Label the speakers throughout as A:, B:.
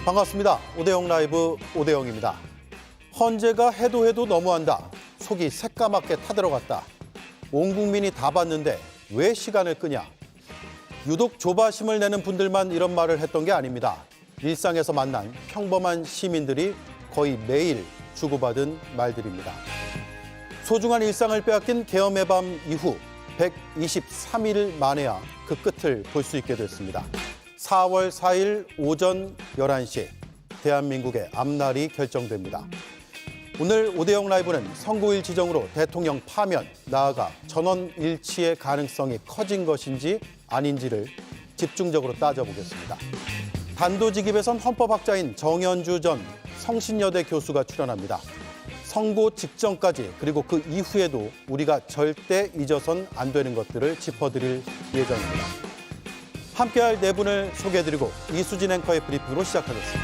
A: 반갑습니다. 오대영 라이브 오대영입니다. 헌재가 해도 너무한다. 속이 새까맣게 타들어갔다. 온 국민이 다 봤는데 왜 시간을 끄냐. 유독 조바심을 내는 분들만 이런 말을 했던 게 아닙니다. 일상에서 만난 평범한 시민들이 거의 매일 주고받은 말들입니다. 소중한 일상을 빼앗긴 계엄의 밤 이후 123일 만에야 그 끝을 볼 수 있게 됐습니다. 4월 4일 오전 11시 대한민국의 앞날이 결정됩니다. 오늘 오대영 라이브는 선고일 지정으로 대통령 파면, 나아가 전원 일치의 가능성이 커진 것인지 아닌지를 집중적으로 따져보겠습니다. 단도직입에선 헌법학자인 정현주 전 성신여대 교수가 출연합니다. 선고 직전까지 그리고 그 이후에도 우리가 절대 잊어선 안 되는 것들을 짚어드릴 예정입니다. 함께할 네 분을 소개해드리고 이수진 앵커의 브리핑으로 시작하겠습니다.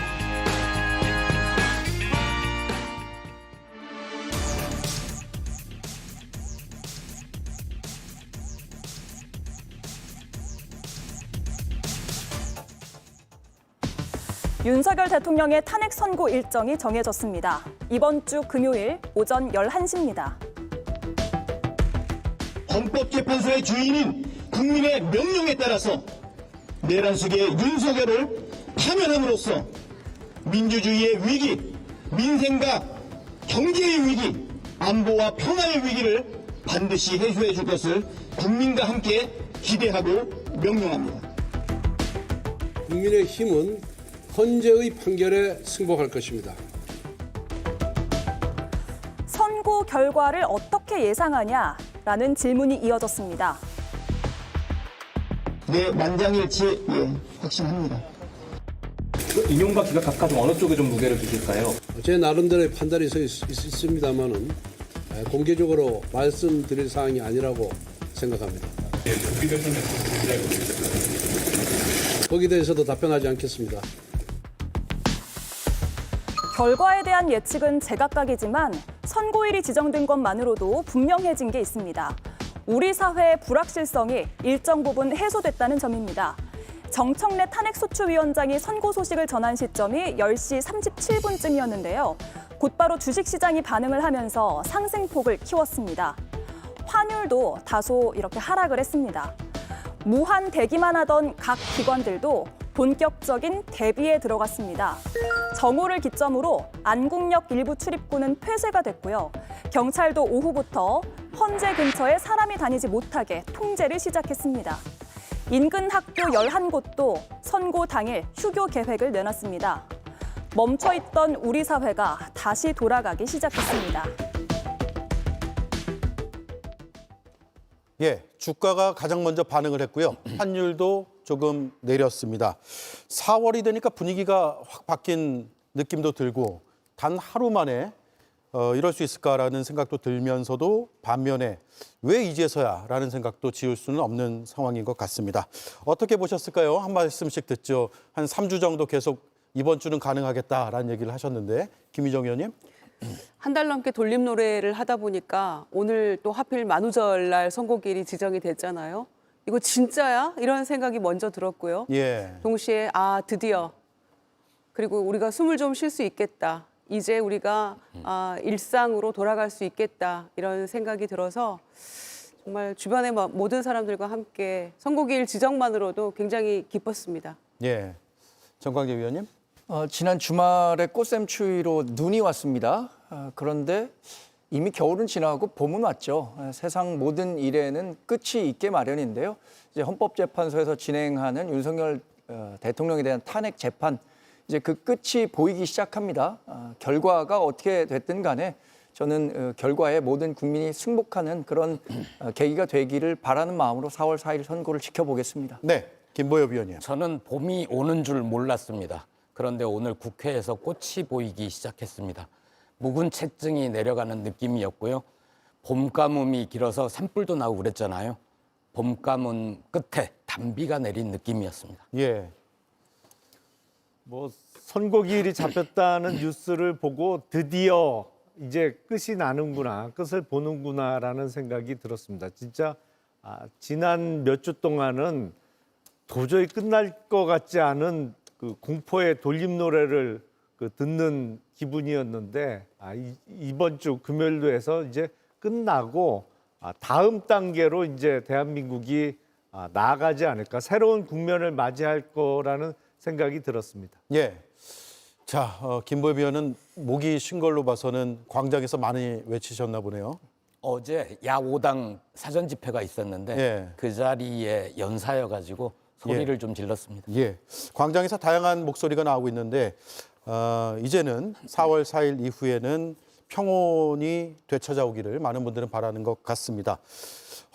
B: 윤석열 대통령의 탄핵 선고 일정이 정해졌습니다. 이번 주 금요일 오전 11시입니다.
C: 헌법재판소의 주인인 국민의 명령에 따라서 내란 속의 윤석열을 파면함으로써 민주주의의 위기, 민생과 경제의 위기, 안보와 평화의 위기를 반드시 해소해 줄 것을 국민과 함께 기대하고 명령합니다.
D: 국민의힘은 헌재의 판결에 승복할 것입니다.
B: 선고 결과를 어떻게 예상하냐라는 질문이 이어졌습니다.
C: 네, 만장일치 확신합니다.
E: 인용과 기각 각각 좀 어느 쪽에 좀 무게를 두실까요?
D: 제 나름대로의 판단이 있습니다만은 공개적으로 말씀드릴 사항이 아니라고 생각합니다. 거기에 대해서도 답변하지 않겠습니다.
B: 결과에 대한 예측은 제각각이지만 선고일이 지정된 것만으로도 분명해진 게 있습니다. 우리 사회의 불확실성이 일정 부분 해소됐다는 점입니다. 정청래 탄핵소추위원장이 선고 소식을 전한 시점이 10시 37분쯤이었는데요. 곧바로 주식시장이 반응을 하면서 상승폭을 키웠습니다. 환율도 다소 이렇게 하락을 했습니다. 무한 대기만 하던 각 기관들도 본격적인 대비에 들어갔습니다. 정오를 기점으로 안국역 일부 출입구는 폐쇄가 됐고요. 경찰도 오후부터 헌재 근처에 사람이 다니지 못하게 통제를 시작했습니다. 인근 학교 11곳도 선고 당일 휴교 계획을 내놨습니다. 멈춰있던 우리 사회가 다시 돌아가기 시작했습니다.
A: 예, 주가가 가장 먼저 반응을 했고요. 환율도 조금 내렸습니다. 4월이 되니까 분위기가 확 바뀐 느낌도 들고 단 하루 만에 이럴 수 있을까라는 생각도 들면서도 반면에 왜 이제서야라는 생각도 지울 수는 없는 상황인 것 같습니다. 어떻게 보셨을까요? 한 말씀씩 듣죠. 한 3주 정도 계속 이번 주는 가능하겠다라는 얘기를 하셨는데 김희정 의원님.
F: 한 달 넘게 돌림 노래를 하다 보니까 오늘 또 하필 만우절날 선고일이 지정이 됐잖아요. 이거 진짜야? 이런 생각이 먼저 들었고요.
A: 예.
F: 동시에 드디어 그리고 우리가 숨을 좀 쉴 수 있겠다. 이제 우리가 일상으로 돌아갈 수 있겠다. 이런 생각이 들어서 정말 주변의 모든 사람들과 함께 선고일 지정만으로도 굉장히 기뻤습니다.
A: 예. 정광재 위원님.
G: 지난 주말에 꽃샘추위로 눈이 왔습니다. 그런데 이미 겨울은 지나고 봄은 왔죠. 세상 모든 일에는 끝이 있게 마련인데요. 이제 헌법재판소에서 진행하는 윤석열 대통령에 대한 탄핵 재판, 이제 그 끝이 보이기 시작합니다. 결과가 어떻게 됐든 간에 저는 결과에 모든 국민이 승복하는 그런 계기가 되기를 바라는 마음으로 4월 4일 선고를 지켜보겠습니다.
A: 네, 김보엽 위원님.
H: 저는 봄이 오는 줄 몰랐습니다. 그런데 오늘 국회에서 꽃이 보이기 시작했습니다. 묵은 채증이 내려가는 느낌이었고요. 봄 가뭄이 길어서 산불도 나고 그랬잖아요. 봄 가뭄 끝에 단비가 내린 느낌이었습니다.
A: 예.
I: 선고기일이 잡혔다는 뉴스를 보고 드디어 이제 끝이 나는구나, 끝을 보는구나라는 생각이 들었습니다. 진짜 지난 몇 주 동안은 도저히 끝날 것 같지 않은 그 공포의 돌림 노래를 듣는 기분이었는데 이번 주 금요일로 해서 이제 끝나고 다음 단계로 이제 대한민국이 나아가지 않을까, 새로운 국면을 맞이할 거라는 생각이 들었습니다.
A: 예. 자, 김보엽 의원은 목이 쉰 걸로 봐서는 광장에서 많이 외치셨나 보네요.
H: 어제 야5당 사전 집회가 있었는데
A: 예.
H: 그 자리에 연사여가지고 소리를 좀 질렀습니다.
A: 예. 광장에서 다양한 목소리가 나오고 있는데 이제는 4월 4일 이후에는 평온이 되찾아오기를 많은 분들은 바라는 것 같습니다.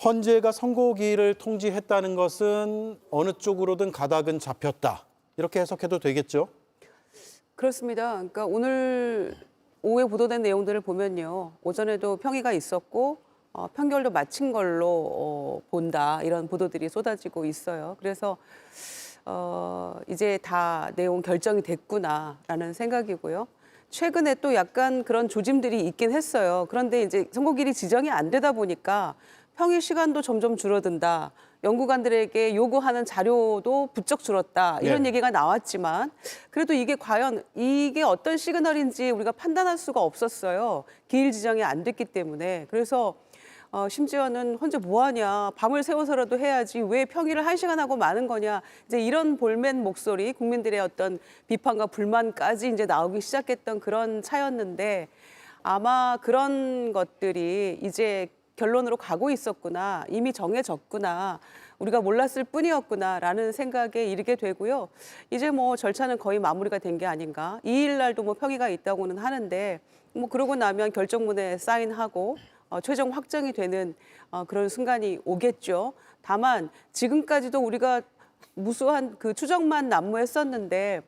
A: 헌재가 선고기일을 통지했다는 것은 어느 쪽으로든 가닥은 잡혔다, 이렇게 해석해도 되겠죠?
F: 그렇습니다. 그러니까 오늘 오후에 보도된 내용들을 보면요, 오전에도 평의가 있었고 판결도 마친 걸로 본다, 이런 보도들이 쏟아지고 있어요. 그래서 이제 다 내용 결정이 됐구나라는 생각이고요. 최근에 또 약간 그런 조짐들이 있긴 했어요. 그런데 이제 선고기일이 지정이 안 되다 보니까 평의 시간도 점점 줄어든다, 연구관들에게 요구하는 자료도 부쩍 줄었다, 이런
A: 네.
F: 얘기가 나왔지만 그래도 이게 과연 이게 어떤 시그널인지 우리가 판단할 수가 없었어요. 기일 지정이 안 됐기 때문에. 그래서 심지어는 헌재 뭐하냐, 밤을 새워서라도 해야지 왜 평의를 1시간 하고 마는 거냐, 이제 이런 볼멘 목소리, 국민들의 어떤 비판과 불만까지 이제 나오기 시작했던 그런 차였는데, 아마 그런 것들이 이제 결론으로 가고 있었구나, 이미 정해졌구나, 우리가 몰랐을 뿐이었구나라는 생각에 이르게 되고요. 이제 뭐 절차는 거의 마무리가 된 게 아닌가. 2일 날도 뭐 평의가 있다고는 하는데, 뭐 그러고 나면 결정문에 사인하고 최종 확정이 되는 그런 순간이 오겠죠. 다만 지금까지도 우리가 무수한 그 추정만 난무했었는데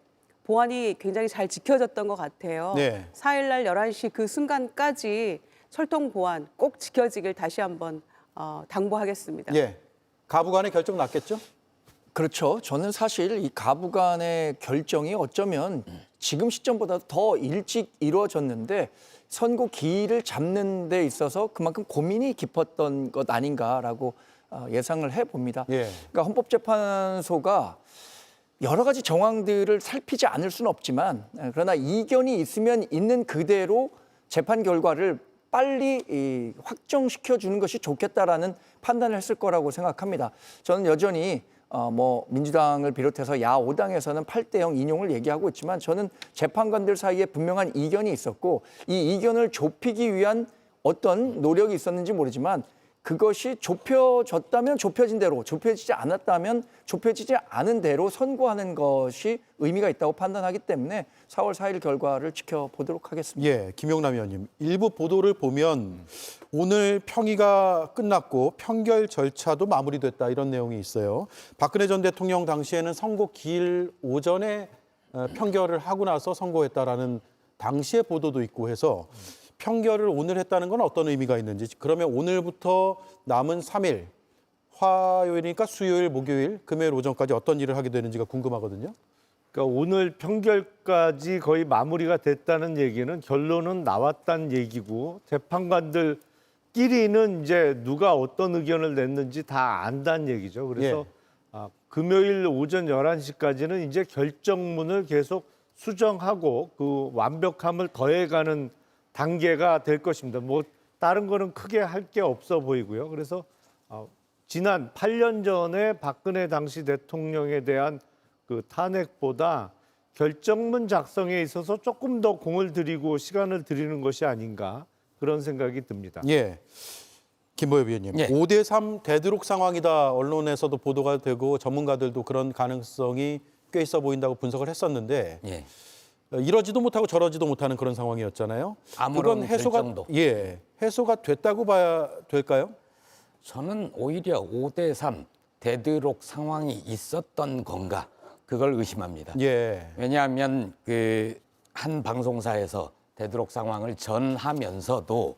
F: 보안이 굉장히 잘 지켜졌던 것 같아요.
A: 네.
F: 4일 날 11시 그 순간까지 철통 보안 꼭 지켜지길 다시 한번 당부하겠습니다.
A: 예. 가부간의 결정 났겠죠?
G: 그렇죠. 저는 사실 이 가부간의 결정이 어쩌면 지금 시점보다 더 일찍 이루어졌는데 선고 기일을 잡는 데 있어서 그만큼 고민이 깊었던 것 아닌가라고 예상을 해봅니다.
A: 예.
G: 그러니까 헌법재판소가 여러 가지 정황들을 살피지 않을 수는 없지만, 그러나 이견이 있으면 있는 그대로 재판 결과를 빨리 확정시켜 주는 것이 좋겠다라는 판단을 했을 거라고 생각합니다. 저는 여전히 민주당을 비롯해서 야5당에서는 8대0 인용을 얘기하고 있지만, 저는 재판관들 사이에 분명한 이견이 있었고, 이 이견을 좁히기 위한 어떤 노력이 있었는지 모르지만 그것이 좁혀졌다면 좁혀진 대로, 좁혀지지 않았다면 좁혀지지 않은 대로 선고하는 것이 의미가 있다고 판단하기 때문에 4월 4일 결과를 지켜보도록 하겠습니다.
A: 예, 김용남 의원님. 일부 보도를 보면 오늘 평의가 끝났고 평결 절차도 마무리됐다, 이런 내용이 있어요. 박근혜 전 대통령 당시에는 선고 기일 오전에 평결을 하고 나서 선고했다라는 당시의 보도도 있고 해서 평결을 오늘 했다는 건 어떤 의미가 있는지, 그러면 오늘부터 남은 3일, 화요일이니까 수요일, 목요일, 금요일 오전까지 어떤 일을 하게 되는지가 궁금하거든요.
I: 그러니까 오늘 평결까지 거의 마무리가 됐다는 얘기는 결론은 나왔다는 얘기고, 재판관들끼리는 이제 누가 어떤 의견을 냈는지 다 안다는 얘기죠. 그래서 금요일 오전 11시까지는 이제 결정문을 계속 수정하고 그 완벽함을 더해가는 단계가 될 것입니다. 뭐 다른 거는 크게 할 게 없어 보이고요. 그래서 지난 8년 전에 박근혜 당시 대통령에 대한 그 탄핵보다 결정문 작성에 있어서 조금 더 공을 들이고 시간을 들이는 것이 아닌가, 그런 생각이 듭니다.
A: 예. 김보엽 의원님.
H: 예.
A: 5대3 대드록 상황이다. 언론에서도 보도가 되고 전문가들도 그런 가능성이 꽤 있어 보인다고 분석을 했었는데,
H: 예.
A: 이러지도 못하고 저러지도 못하는 그런 상황이었잖아요.
H: 아무런
A: 그건 해소가
H: 결정도.
A: 해소가 됐다고 봐야 될까요?
H: 저는 오히려 5대3 데드록 상황이 있었던 건가, 그걸 의심합니다.
A: 예.
H: 왜냐하면 그 한 방송사에서 데드록 상황을 전하면서도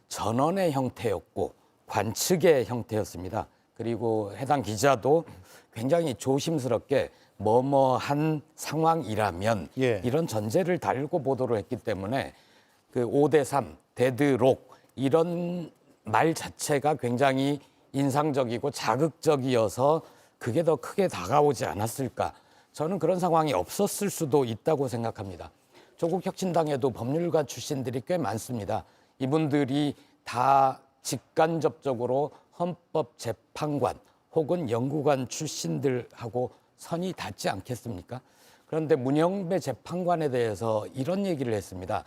H: 전원의 형태였고 관측의 형태였습니다. 그리고 해당 기자도 굉장히 조심스럽게 뭐뭐한 상황이라면
A: 예.
H: 이런 전제를 달고 보도를 했기 때문에 그 5대3 데드록 이런 말 자체가 굉장히 인상적이고 자극적이어서 그게 더 크게 다가오지 않았을까. 저는 그런 상황이 없었을 수도 있다고 생각합니다. 조국 혁신당에도 법률가 출신들이 꽤 많습니다. 이분들이 다 직간접적으로 헌법재판관 혹은 연구관 출신들하고 선이 닿지 않겠습니까? 그런데 문영배 재판관에 대해서 이런 얘기를 했습니다.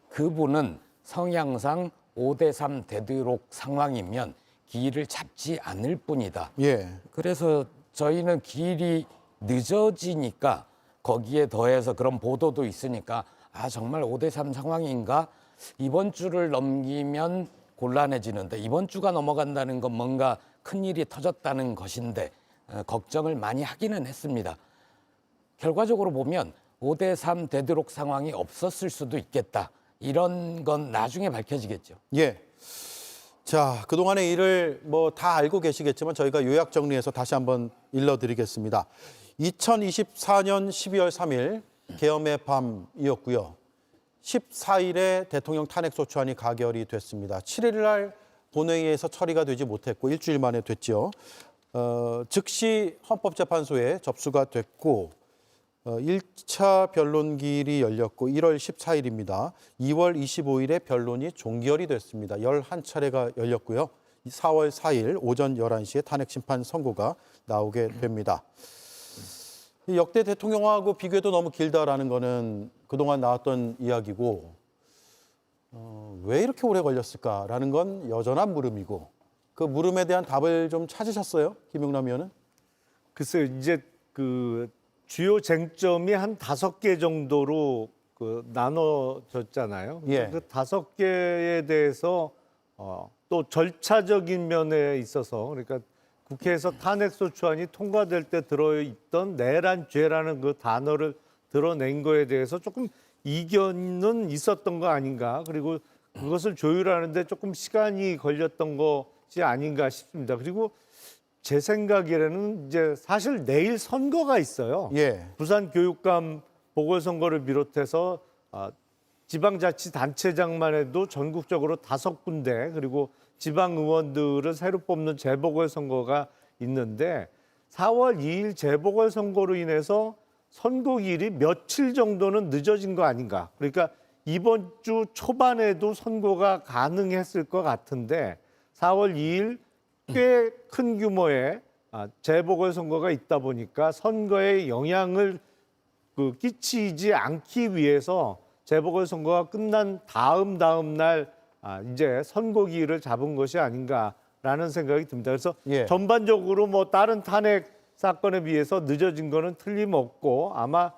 H: 그분은 성향상 5대3 되도록 상황이면 기일을 잡지 않을 뿐이다.
A: 예.
H: 그래서 저희는 기일이 늦어지니까 거기에 더해서 그런 보도도 있으니까 아 정말 5대3 상황인가? 이번 주를 넘기면 곤란해지는데 이번 주가 넘어간다는 건 뭔가 큰일이 터졌다는 것인데 걱정을 많이 하기는 했습니다. 결과적으로 보면 5대3 되도록 상황이 없었을 수도 있겠다. 이런 건 나중에 밝혀지겠죠.
A: 예. 자, 그동안의 일을 뭐 다 알고 계시겠지만 저희가 요약 정리해서 다시 한번 일러드리겠습니다. 2024년 12월 3일 계엄의 밤이었고요. 14일에 대통령 탄핵소추안이 가결이 됐습니다. 7일 날 본회의에서 처리가 되지 못했고 일주일 만에 됐죠. 즉시 헌법재판소에 접수가 됐고 1차 변론기일이 열렸고 1월 14일입니다. 2월 25일에 변론이 종결이 됐습니다. 11차례가 열렸고요. 4월 4일 오전 11시에 탄핵심판 선고가 나오게 됩니다. 이 역대 대통령하고 비교해도 너무 길다라는 거는 그동안 나왔던 이야기고 왜 이렇게 오래 걸렸을까라는 건 여전한 물음이고 그 물음에 대한 답을 좀 찾으셨어요? 김용남 의원은?
I: 글쎄요, 이제 그 주요 쟁점이 한 5개 정도로 나눠졌잖아요.
A: 예.
I: 그 5개에 대해서 또 절차적인 면에 있어서 그러니까 국회에서 탄핵소추안이 통과될 때 들어있던 내란죄라는 그 단어를 드러낸 거에 대해서 조금 이견은 있었던 거 아닌가. 그리고 그것을 조율하는데 조금 시간이 걸렸던 것이 아닌가 싶습니다. 그리고 제 생각에는 이제 사실 내일 선거가 있어요.
A: 예.
I: 부산교육감 보궐선거를 비롯해서 지방자치단체장만 해도 전국적으로 5군데 그리고 지방의원들을 새로 뽑는 재보궐선거가 있는데 4월 2일 재보궐선거로 인해서 선거기일이 며칠 정도는 늦어진 거 아닌가. 그러니까 이번 주 초반에도 선거가 가능했을 것 같은데 4월 2일 꽤 큰 규모의 재보궐선거가 있다 보니까 선거에 영향을 끼치지 않기 위해서 재보궐선거가 끝난 다음 날 이제 선거기일을 잡은 것이 아닌가라는 생각이 듭니다. 그래서
A: 예.
I: 전반적으로 뭐 다른 탄핵 사건에 비해서 늦어진 거는 틀림없고 아마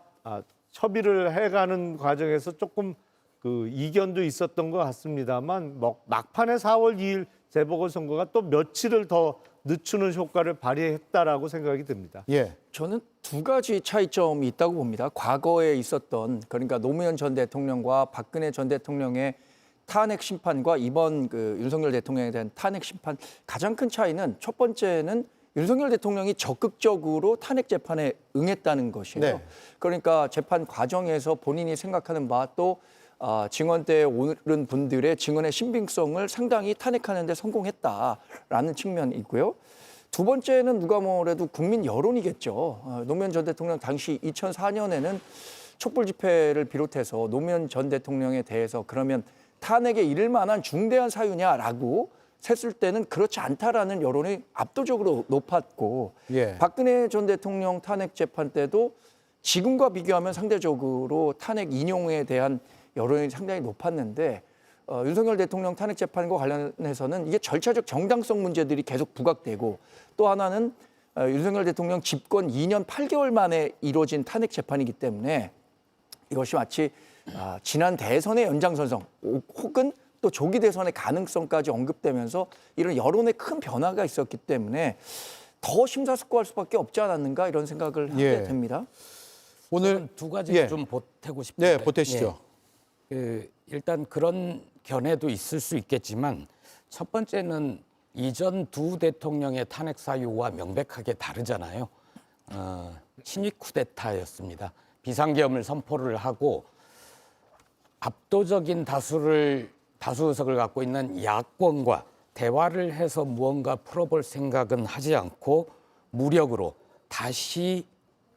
I: 협의를 해가는 과정에서 조금 그 이견도 있었던 것 같습니다만 막판에 4월 2일 재보궐선거가 또 며칠을 더 늦추는 효과를 발휘했다라고 생각이 듭니다.
A: 예.
G: 저는 2가지 차이점이 있다고 봅니다. 과거에 있었던 그러니까 노무현 전 대통령과 박근혜 전 대통령의 탄핵 심판과 이번 그 윤석열 대통령에 대한 탄핵 심판 가장 큰 차이는 첫 번째는 윤석열 대통령이 적극적으로 탄핵 재판에 응했다는 것이에요.
A: 네.
G: 그러니까 재판 과정에서 본인이 생각하는 바 또 증언대에 오른 분들의 증언의 신빙성을 상당히 탄핵하는 데 성공했다라는 측면이고요. 두 번째는 누가 뭐래도 국민 여론이겠죠. 노무현 전 대통령 당시 2004년에는 촛불 집회를 비롯해서 노무현 전 대통령에 대해서 그러면 탄핵에 이를 만한 중대한 사유냐라고 셌을 때는 그렇지 않다라는 여론이 압도적으로 높았고
A: 예.
G: 박근혜 전 대통령 탄핵 재판 때도 지금과 비교하면 상대적으로 탄핵 인용에 대한 여론이 상당히 높았는데 윤석열 대통령 탄핵 재판과 관련해서는 이게 절차적 정당성 문제들이 계속 부각되고 또 하나는 윤석열 대통령 집권 2년 8개월 만에 이루어진 탄핵 재판이기 때문에 이것이 마치 지난 대선의 연장선상 혹은 또 조기 대선의 가능성까지 언급되면서 이런 여론의 큰 변화가 있었기 때문에 더 심사숙고할 수밖에 없지 않았는가 이런 생각을 하게
A: 예.
G: 됩니다.
H: 오늘 2가지
A: 예.
H: 좀 보태고 싶은데.
A: 네, 보태시죠.
H: 일단 그런 견해도 있을 수 있겠지만 첫 번째는 이전 2 대통령의 탄핵 사유와 명백하게 다르잖아요. 친위 쿠데타였습니다. 비상계엄을 선포를 하고 압도적인 다수의석을 갖고 있는 야권과 대화를 해서 무언가 풀어볼 생각은 하지 않고 무력으로 다시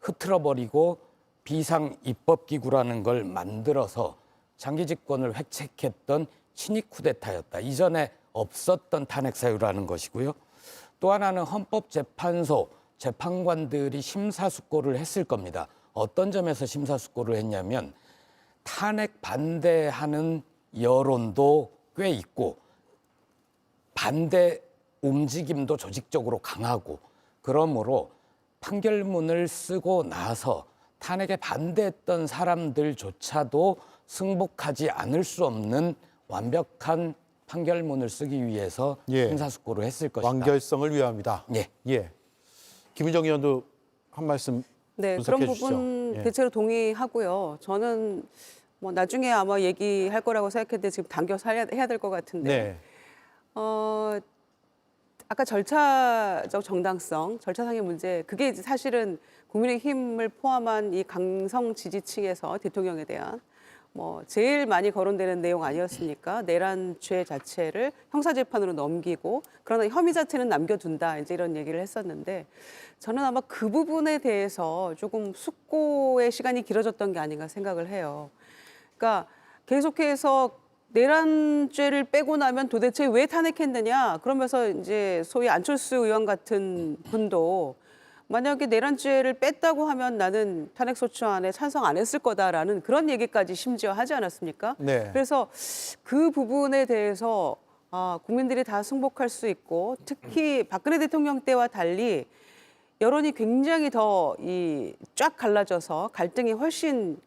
H: 흐트러버리고 비상 입법기구라는 걸 만들어서 장기 집권을 획책했던 친위 쿠데타였다. 이전에 없었던 탄핵 사유라는 것이고요. 또 하나는 헌법재판소 재판관들이 심사숙고를 했을 겁니다. 어떤 점에서 심사숙고를 했냐면 탄핵 반대하는 여론도 꽤 있고 반대 움직임도 조직적으로 강하고 그러므로 판결문을 쓰고 나서 탄핵에 반대했던 사람들조차도 승복하지 않을 수 없는 완벽한 판결문을 쓰기 위해서
A: 예.
H: 심사숙고를 했을 것이다.
A: 완결성을 위함이다.
H: 예.
A: 예. 김윤정 의원도 한 말씀
F: 네,
A: 분석해
F: 그런
A: 주시죠.
F: 부분
A: 예.
F: 대체로 동의하고요. 저는 뭐 나중에 아마 얘기할 거라고 생각했는데 지금 당겨서 해야 될 것 같은데.
A: 네.
F: 아까 절차적 정당성, 절차상의 문제, 그게 이제 사실은 국민의힘을 포함한 이 강성 지지층에서 대통령에 대한 뭐 제일 많이 거론되는 내용 아니었습니까? 내란죄 자체를 형사재판으로 넘기고 그러나 혐의 자체는 남겨둔다. 이제 이런 얘기를 했었는데 저는 아마 그 부분에 대해서 조금 숙고의 시간이 길어졌던 게 아닌가 생각을 해요. 그러니까 계속해서 내란죄를 빼고 나면 도대체 왜 탄핵했느냐 그러면서 이제 소위 안철수 의원 같은 분도 만약에 내란죄를 뺐다고 하면 나는 탄핵소추안에 찬성 안 했을 거다라는 그런 얘기까지 심지어 하지 않았습니까?
A: 네.
F: 그래서 그 부분에 대해서 국민들이 다 승복할 수 있고 특히 박근혜 대통령 때와 달리 여론이 굉장히 더 쫙 갈라져서 갈등이 훨씬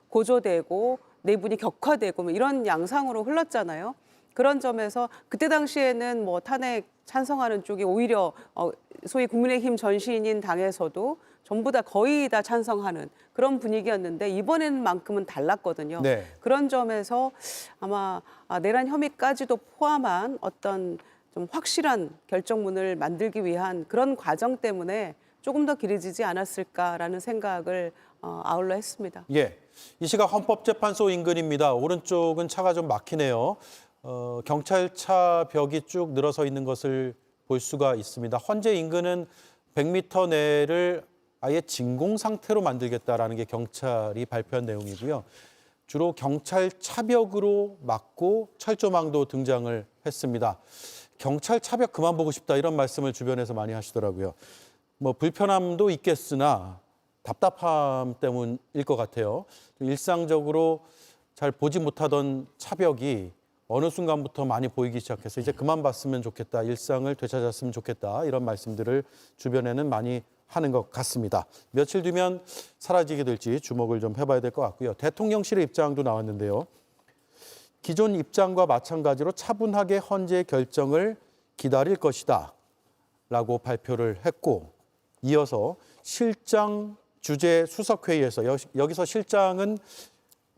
F: 고조되고 내분이 격화되고 뭐 이런 양상으로 흘렀잖아요. 그런 점에서 그때 당시에는 뭐 탄핵 찬성하는 쪽이 오히려 소위 국민의힘 전신인 당에서도 전부 다 거의 다 찬성하는 그런 분위기였는데 이번에는만큼은 달랐거든요.
A: 네.
F: 그런 점에서 아마 내란 혐의까지도 포함한 어떤 좀 확실한 결정문을 만들기 위한 그런 과정 때문에 조금 더 길어지지 않았을까라는 생각을 아울러 했습니다.
A: 예. 이 시각 헌법재판소 인근입니다. 오른쪽은 차가 좀 막히네요. 경찰차 벽이 쭉 늘어서 있는 것을 볼 수가 있습니다. 현재 인근은 100m 내를 아예 진공 상태로 만들겠다라는 게 경찰이 발표한 내용이고요. 주로 경찰 차벽으로 막고 철조망도 등장을 했습니다. 경찰 차벽 그만 보고 싶다 이런 말씀을 주변에서 많이 하시더라고요. 뭐 불편함도 있겠으나 답답함 때문일 것 같아요. 일상적으로 잘 보지 못하던 차벽이 어느 순간부터 많이 보이기 시작해서 이제 그만 봤으면 좋겠다, 일상을 되찾았으면 좋겠다 이런 말씀들을 주변에는 많이 하는 것 같습니다. 며칠 뒤면 사라지게 될지 주목을 좀 해봐야 될 것 같고요. 대통령실의 입장도 나왔는데요. 기존 입장과 마찬가지로 차분하게 헌재 결정을 기다릴 것이다 라고 발표를 했고 이어서 실장 주재 수석회의에서 여기서 실장은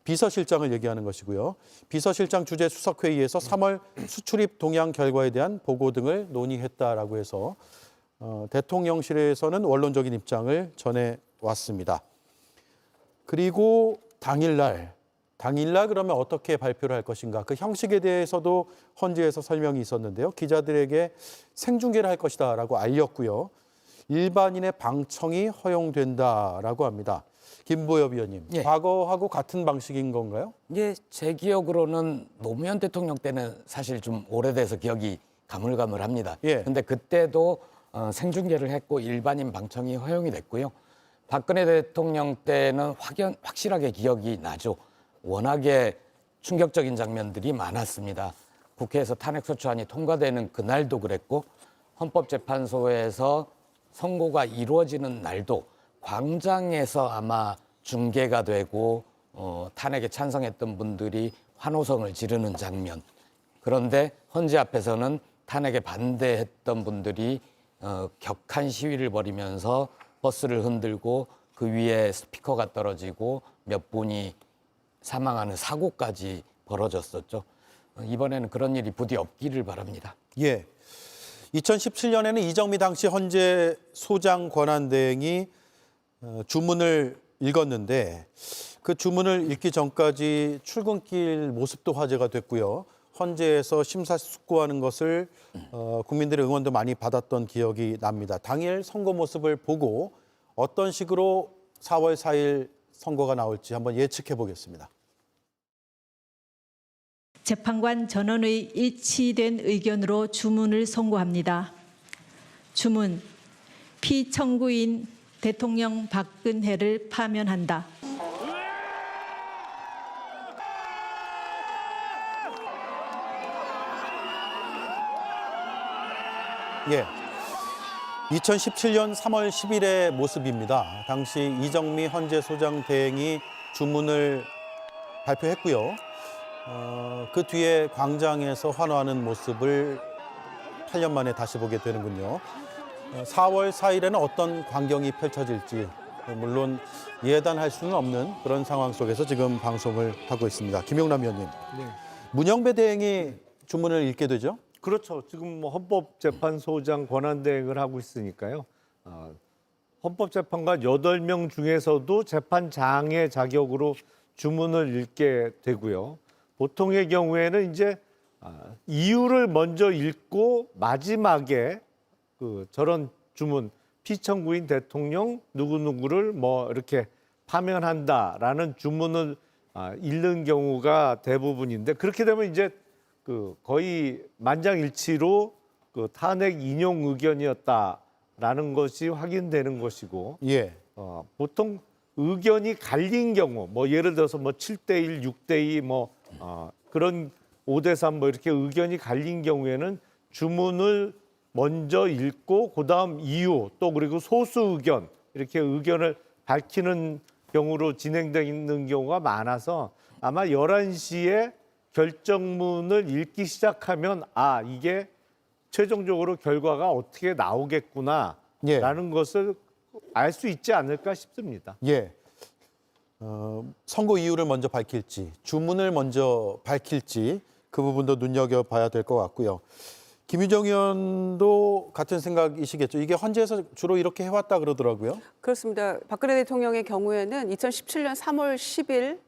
A: 비서실장을 얘기하는 것이고요. 비서실장 주재 수석회의에서 3월 수출입 동향 결과에 대한 보고 등을 논의했다라고 해서 대통령실에서는 원론적인 입장을 전해왔습니다. 그리고 당일날 그러면 어떻게 발표를 할 것인가 그 형식에 대해서도 헌재에서 설명이 있었는데요. 기자들에게 생중계를 할 것이다라고 알렸고요. 일반인의 방청이 허용된다라고 합니다. 김보엽 위원님,
H: 예.
A: 과거하고 같은 방식인 건가요?
H: 예, 제 기억으로는 노무현 대통령 때는 사실 좀 오래돼서 기억이 가물가물합니다.
A: 예.
H: 근데 그때도 생중계를 했고 일반인 방청이 허용이 됐고요. 박근혜 대통령 때는 확실하게 기억이 나죠. 워낙에 충격적인 장면들이 많았습니다. 국회에서 탄핵소추안이 통과되는 그날도 그랬고 헌법재판소에서 선고가 이루어지는 날도 광장에서 아마 중계가 되고 탄핵에 찬성했던 분들이 환호성을 지르는 장면. 그런데 헌재 앞에서는 탄핵에 반대했던 분들이 격한 시위를 벌이면서 버스를 흔들고 그 위에 스피커가 떨어지고 몇 분이 사망하는 사고까지 벌어졌었죠. 이번에는 그런 일이 부디 없기를 바랍니다.
A: 예. 2017년에는 이정미 당시 헌재 소장 권한대행이 주문을 읽었는데 그 주문을 읽기 전까지 출근길 모습도 화제가 됐고요. 헌재에서 심사숙고하는 것을 국민들의 응원도 많이 받았던 기억이 납니다. 당일 선거 모습을 보고 어떤 식으로 4월 4일 선고가 나올지 한번 예측해 보겠습니다.
J: 재판관 전원의 일치된 의견으로 주문을 선고합니다. 주문, 피청구인 대통령 박근혜를 파면한다.
A: 예. 2017년 3월 10일의 모습입니다. 당시 이정미 헌재소장 대행이 주문을 발표했고요. 그 뒤에 광장에서 환호하는 모습을 8년 만에 다시 보게 되는군요. 4월 4일에는 어떤 광경이 펼쳐질지 물론 예단할 수는 없는 그런 상황 속에서 지금 방송을 하고 있습니다. 김용남 위원님, 문영배 대행이 주문을 읽게 되죠?
I: 그렇죠. 지금 뭐 헌법재판소장 권한대행을 하고 있으니까요. 헌법재판관 8명 중에서도 재판장의 자격으로 주문을 읽게 되고요. 보통의 경우에는 이제 이유를 먼저 읽고 마지막에 저런 주문, 피청구인 대통령 누구누구를 뭐 이렇게 파면한다라는 주문을 읽는 경우가 대부분인데, 그렇게 되면 이제 거의 만장일치로 탄핵 인용 의견이었다라는 것이 확인되는 것이고,
A: 예.
I: 보통 의견이 갈린 경우, 뭐 예를 들어서 뭐 7대1, 6대2, 뭐 그런 5대3 뭐 이렇게 의견이 갈린 경우에는 주문을 먼저 읽고 그다음 이유 또 그리고 소수 의견 이렇게 의견을 밝히는 경우로 진행되는 경우가 많아서 아마 11시에 결정문을 읽기 시작하면 이게 최종적으로 결과가 어떻게 나오겠구나라는 것을 알 수 있지 않을까 싶습니다.
A: 예. 선고 이유를 먼저 밝힐지, 주문을 먼저 밝힐지 그 부분도 눈여겨봐야 될 것 같고요. 김유정 의원도 같은 생각이시겠죠? 이게 헌재에서 주로 이렇게 해왔다 그러더라고요.
F: 그렇습니다. 박근혜 대통령의 경우에는 2017년 3월 10일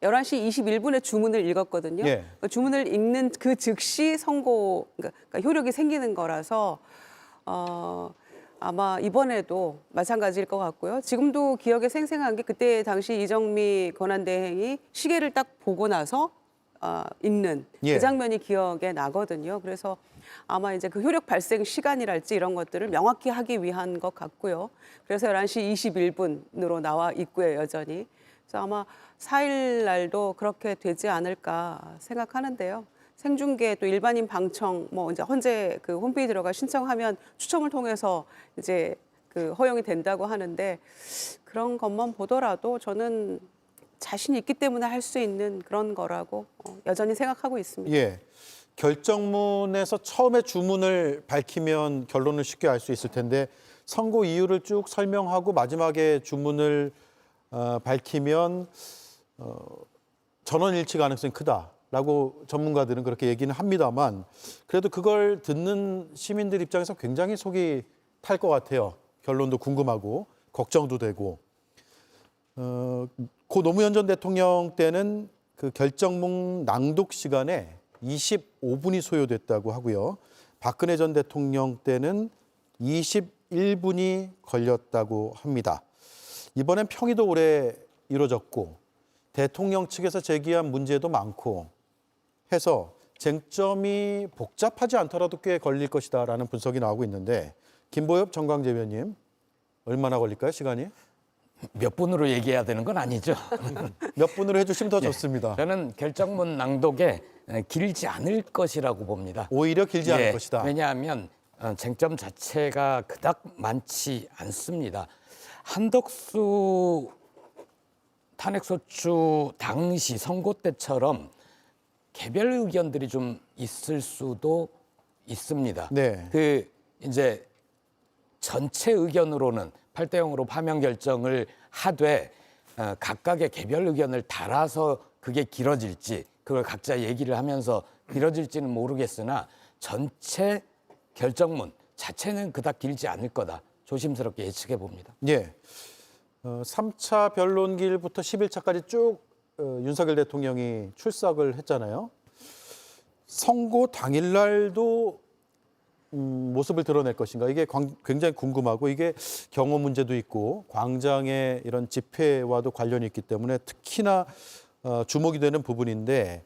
F: 11시 21분에 주문을 읽었거든요.
A: 예.
F: 주문을 읽는 그 즉시 선고, 그러니까 효력이 생기는 거라서 아마 이번에도 마찬가지일 것 같고요. 지금도 기억에 생생한 게 그때 당시 이정미 권한대행이 시계를 딱 보고 나서 읽는
A: 예.
F: 그 장면이 기억에 나거든요. 그래서 아마 이제 그 효력 발생 시간이랄지 이런 것들을 명확히 하기 위한 것 같고요. 그래서 11시 21분으로 나와 있고요, 여전히. 그래서 아마 4일 날도 그렇게 되지 않을까 생각하는데요. 생중계 또 일반인 방청 뭐 이제 헌재 그 홈페이지 들어가 신청하면 추첨을 통해서 이제 그 허용이 된다고 하는데, 그런 것만 보더라도 저는 자신 있기 때문에 할 수 있는 그런 거라고 여전히 생각하고 있습니다.
A: 예. 결정문에서 처음에 주문을 밝히면 결론을 쉽게 알 수 있을 텐데 선고 이유를 쭉 설명하고 마지막에 주문을 밝히면 전원일치 가능성이 크다라고 전문가들은 그렇게 얘기는 합니다만, 그래도 그걸 듣는 시민들 입장에서 굉장히 속이 탈 것 같아요. 결론도 궁금하고 걱정도 되고. 고 노무현 전 대통령 때는 그 결정문 낭독 시간에 25분이 소요됐다고 하고요. 박근혜 전 대통령 때는 21분이 걸렸다고 합니다. 이번엔 평의도 오래 이루어졌고 대통령 측에서 제기한 문제도 많고 해서 쟁점이 복잡하지 않더라도 꽤 걸릴 것이다라는 분석이 나오고 있는데, 김보엽 정광재 위원님, 얼마나 걸릴까요, 시간이?
H: 몇 분으로 얘기해야 되는 건 아니죠.
A: 몇 분으로 해주시면 더 좋습니다.
H: 저는 결정문 낭독에 길지 않을 것이라고 봅니다.
A: 오히려 길지 않을 것이다.
H: 왜냐하면 쟁점 자체가 그닥 많지 않습니다. 한덕수 탄핵소추 당시 선고 때처럼 개별 의견들이 좀 있을 수도 있습니다.
A: 네.
H: 그 이제 전체 의견으로는 8대 0으로 파면 결정을 하되 각각의 개별 의견을 달아서 그게 길어질지, 그걸 각자 얘기를 하면서 길어질지는 모르겠으나 전체 결정문 자체는 그닥 길지 않을 거다. 조심스럽게 예측해 봅니다.
A: 예. 3차 변론기일부터 10일차까지 쭉 윤석열 대통령이 출석을 했잖아요. 선고 당일날도 모습을 드러낼 것인가 이게 굉장히 궁금하고 이게 경호 문제도 있고 광장의 이런 집회와도 관련이 있기 때문에 특히나 주목이 되는 부분인데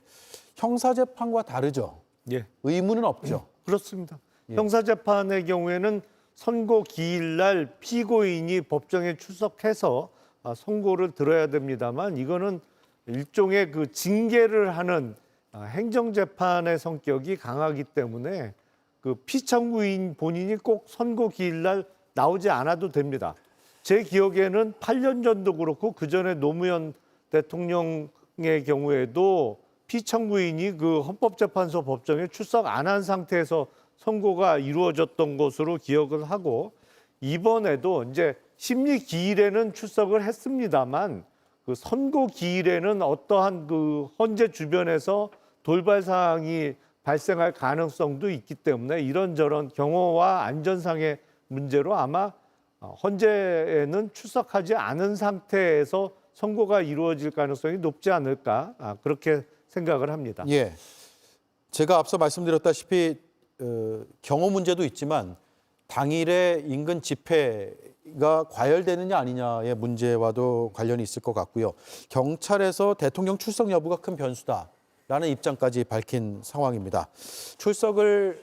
A: 형사재판과 다르죠.
I: 예.
A: 의무는 없죠.
I: 그렇습니다.
A: 예.
I: 형사재판의 경우에는 선고 기일날 피고인이 법정에 출석해서 선고를 들어야 됩니다만 이거는 일종의 그 징계를 하는 행정재판의 성격이 강하기 때문에 그 피청구인 본인이 꼭 선고 기일날 나오지 않아도 됩니다. 제 기억에는 8년 전도 그렇고 그 전에 노무현 대통령의 경우에도 피청구인이 그 헌법재판소 법정에 출석 안 한 상태에서 선고가 이루어졌던 것으로 기억을 하고 이번에도 이제 심리 기일에는 출석을 했습니다만 그 선고 기일에는 어떠한 그 헌재 주변에서 돌발 사항이 발생할 가능성도 있기 때문에 이런저런 경호와 안전상의 문제로 아마 헌재에는 출석하지 않은 상태에서 선고가 이루어질 가능성이 높지 않을까 그렇게 생각을 합니다.
A: 예. 제가 앞서 말씀드렸다시피 경호 문제도 있지만 당일에 인근 집회가 과열되느냐 아니냐의 문제와도 관련이 있을 것 같고요. 경찰에서 대통령 출석 여부가 큰 변수다라는 입장까지 밝힌 상황입니다. 출석을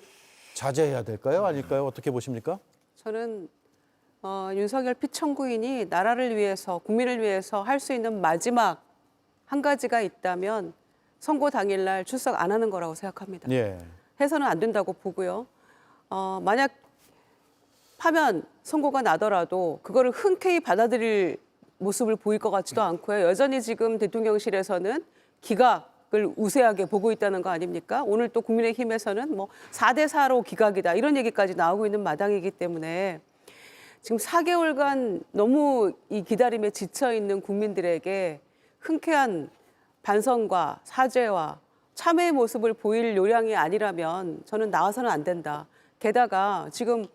A: 자제해야 될까요? 아닐까요? 어떻게 보십니까?
F: 저는 윤석열 피청구인이 나라를 위해서 국민을 위해서 할 수 있는 마지막 한 가지가 있다면 선고 당일날 출석 안 하는 거라고 생각합니다.
A: 예.
F: 해서는 안 된다고 보고요. 만약 파면 선고가 나더라도 그거를 흔쾌히 받아들일 모습을 보일 것 같지도 않고요. 여전히 지금 대통령실에서는 기각을 우세하게 보고 있다는 거 아닙니까? 오늘 또 국민의힘에서는 뭐 4대 4로 기각이다 이런 얘기까지 나오고 있는 마당이기 때문에 지금 4개월간 너무 이 기다림에 지쳐 있는 국민들에게 흔쾌한 반성과 사죄와 참회의 모습을 보일 요량이 아니라면 저는 나와서는 안 된다. 게다가 지금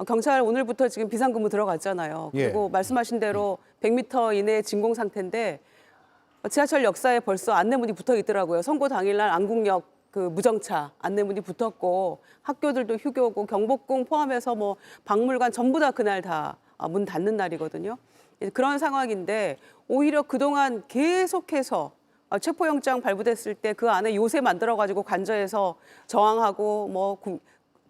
F: 경찰 오늘부터 지금 비상근무 들어갔잖아요. 그리고 말씀하신 대로 100m 이내 진공 상태인데 지하철 역사에 벌써 안내문이 붙어 있더라고요. 선고 당일날 안국역 그 무정차 안내문이 붙었고 학교들도 휴교고 경복궁 포함해서 뭐 박물관 전부 다 그날 다 문 닫는 날이거든요. 그런 상황인데 오히려 그동안 계속해서 체포영장 발부됐을 때 그 안에 요새 만들어가지고 관저에서 저항하고 뭐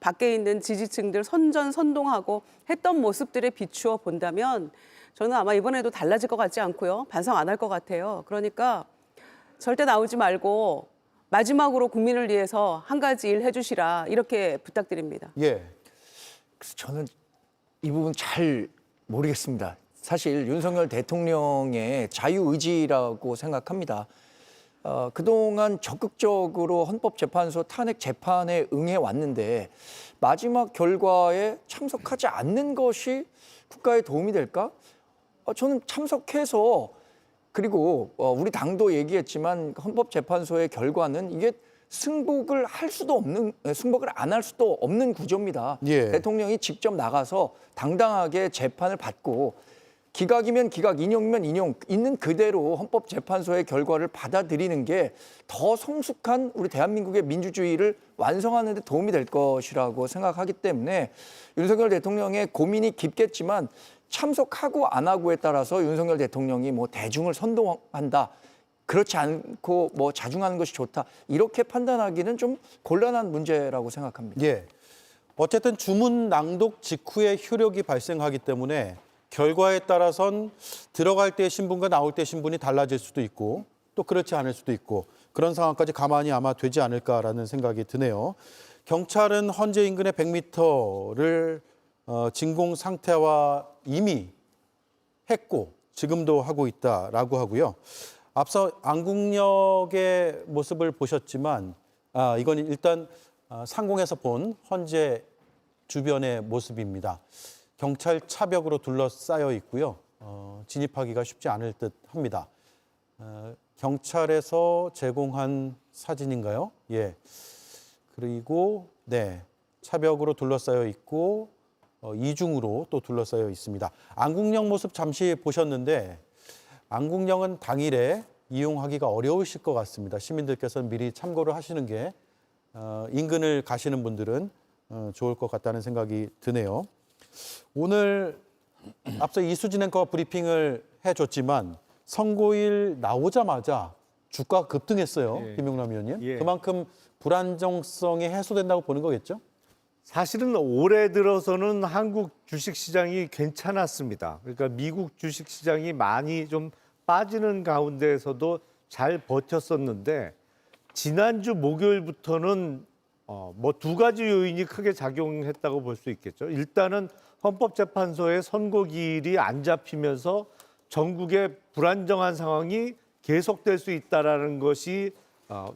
F: 밖에 있는 지지층들 선동하고 했던 모습들에 비추어 본다면 저는 아마 이번에도 달라질 것 같지 않고요. 반성 안 할 것 같아요. 그러니까 절대 나오지 말고 마지막으로 국민을 위해서 한 가지 일 해주시라 이렇게 부탁드립니다.
A: 예.
G: 그래서 저는 이 부분 잘 모르겠습니다. 사실 윤석열 대통령의 자유의지라고 생각합니다. 그동안 적극적으로 헌법재판소 탄핵 재판에 응해 왔는데 마지막 결과에 참석하지 않는 것이 국가에 도움이 될까? 저는 참석해서 그리고 우리 당도 얘기했지만 헌법재판소의 결과는 이게 승복을 안 할 수도 없는 구조입니다.
A: 예.
G: 대통령이 직접 나가서 당당하게 재판을 받고 기각이면 기각, 인용이면 인용, 있는 그대로 헌법재판소의 결과를 받아들이는 게 더 성숙한 우리 대한민국의 민주주의를 완성하는 데 도움이 될 것이라고 생각하기 때문에 윤석열 대통령의 고민이 깊겠지만 참석하고 안 하고에 따라서 윤석열 대통령이 뭐 대중을 선동한다, 그렇지 않고 뭐 자중하는 것이 좋다, 이렇게 판단하기는 좀 곤란한 문제라고 생각합니다.
A: 예. 어쨌든 주문 낭독 직후에 효력이 발생하기 때문에 결과에 따라선 들어갈 때 신분과 나올 때 신분이 달라질 수도 있고 또 그렇지 않을 수도 있고 그런 상황까지 가만히 아마 되지 않을까라는 생각이 드네요. 경찰은 헌재 인근의 100m를 진공 상태화 이미 했고 지금도 하고 있다라고 하고요. 앞서 안국역의 모습을 보셨지만 이건 일단 상공에서 본 헌재 주변의 모습입니다. 경찰 차벽으로 둘러싸여 있고요. 진입하기가 쉽지 않을 듯 합니다. 경찰에서 제공한 사진인가요? 예. 그리고 네, 차벽으로 둘러싸여 있고 이중으로 또 둘러싸여 있습니다. 안국역 모습 잠시 보셨는데 안국역은 당일에 이용하기가 어려우실 것 같습니다. 시민들께서는 미리 참고를 하시는 게 인근을 가시는 분들은 좋을 것 같다는 생각이 드네요. 오늘 앞서 이수진 앵커가 브리핑을 해줬지만 선고일 나오자마자 주가가 급등했어요.
I: 예.
A: 김용남 의원님.
I: 예.
A: 그만큼 불안정성이 해소된다고 보는 거겠죠?
I: 사실은 올해 들어서는 한국 주식시장이 괜찮았습니다. 그러니까 미국 주식시장이 많이 좀 빠지는 가운데에서도 잘 버텼었는데 지난주 목요일부터는 뭐 두 가지 요인이 크게 작용했다고 볼 수 있겠죠. 일단은 헌법재판소의 선고기일이 안 잡히면서 전국의 불안정한 상황이 계속될 수 있다라는 것이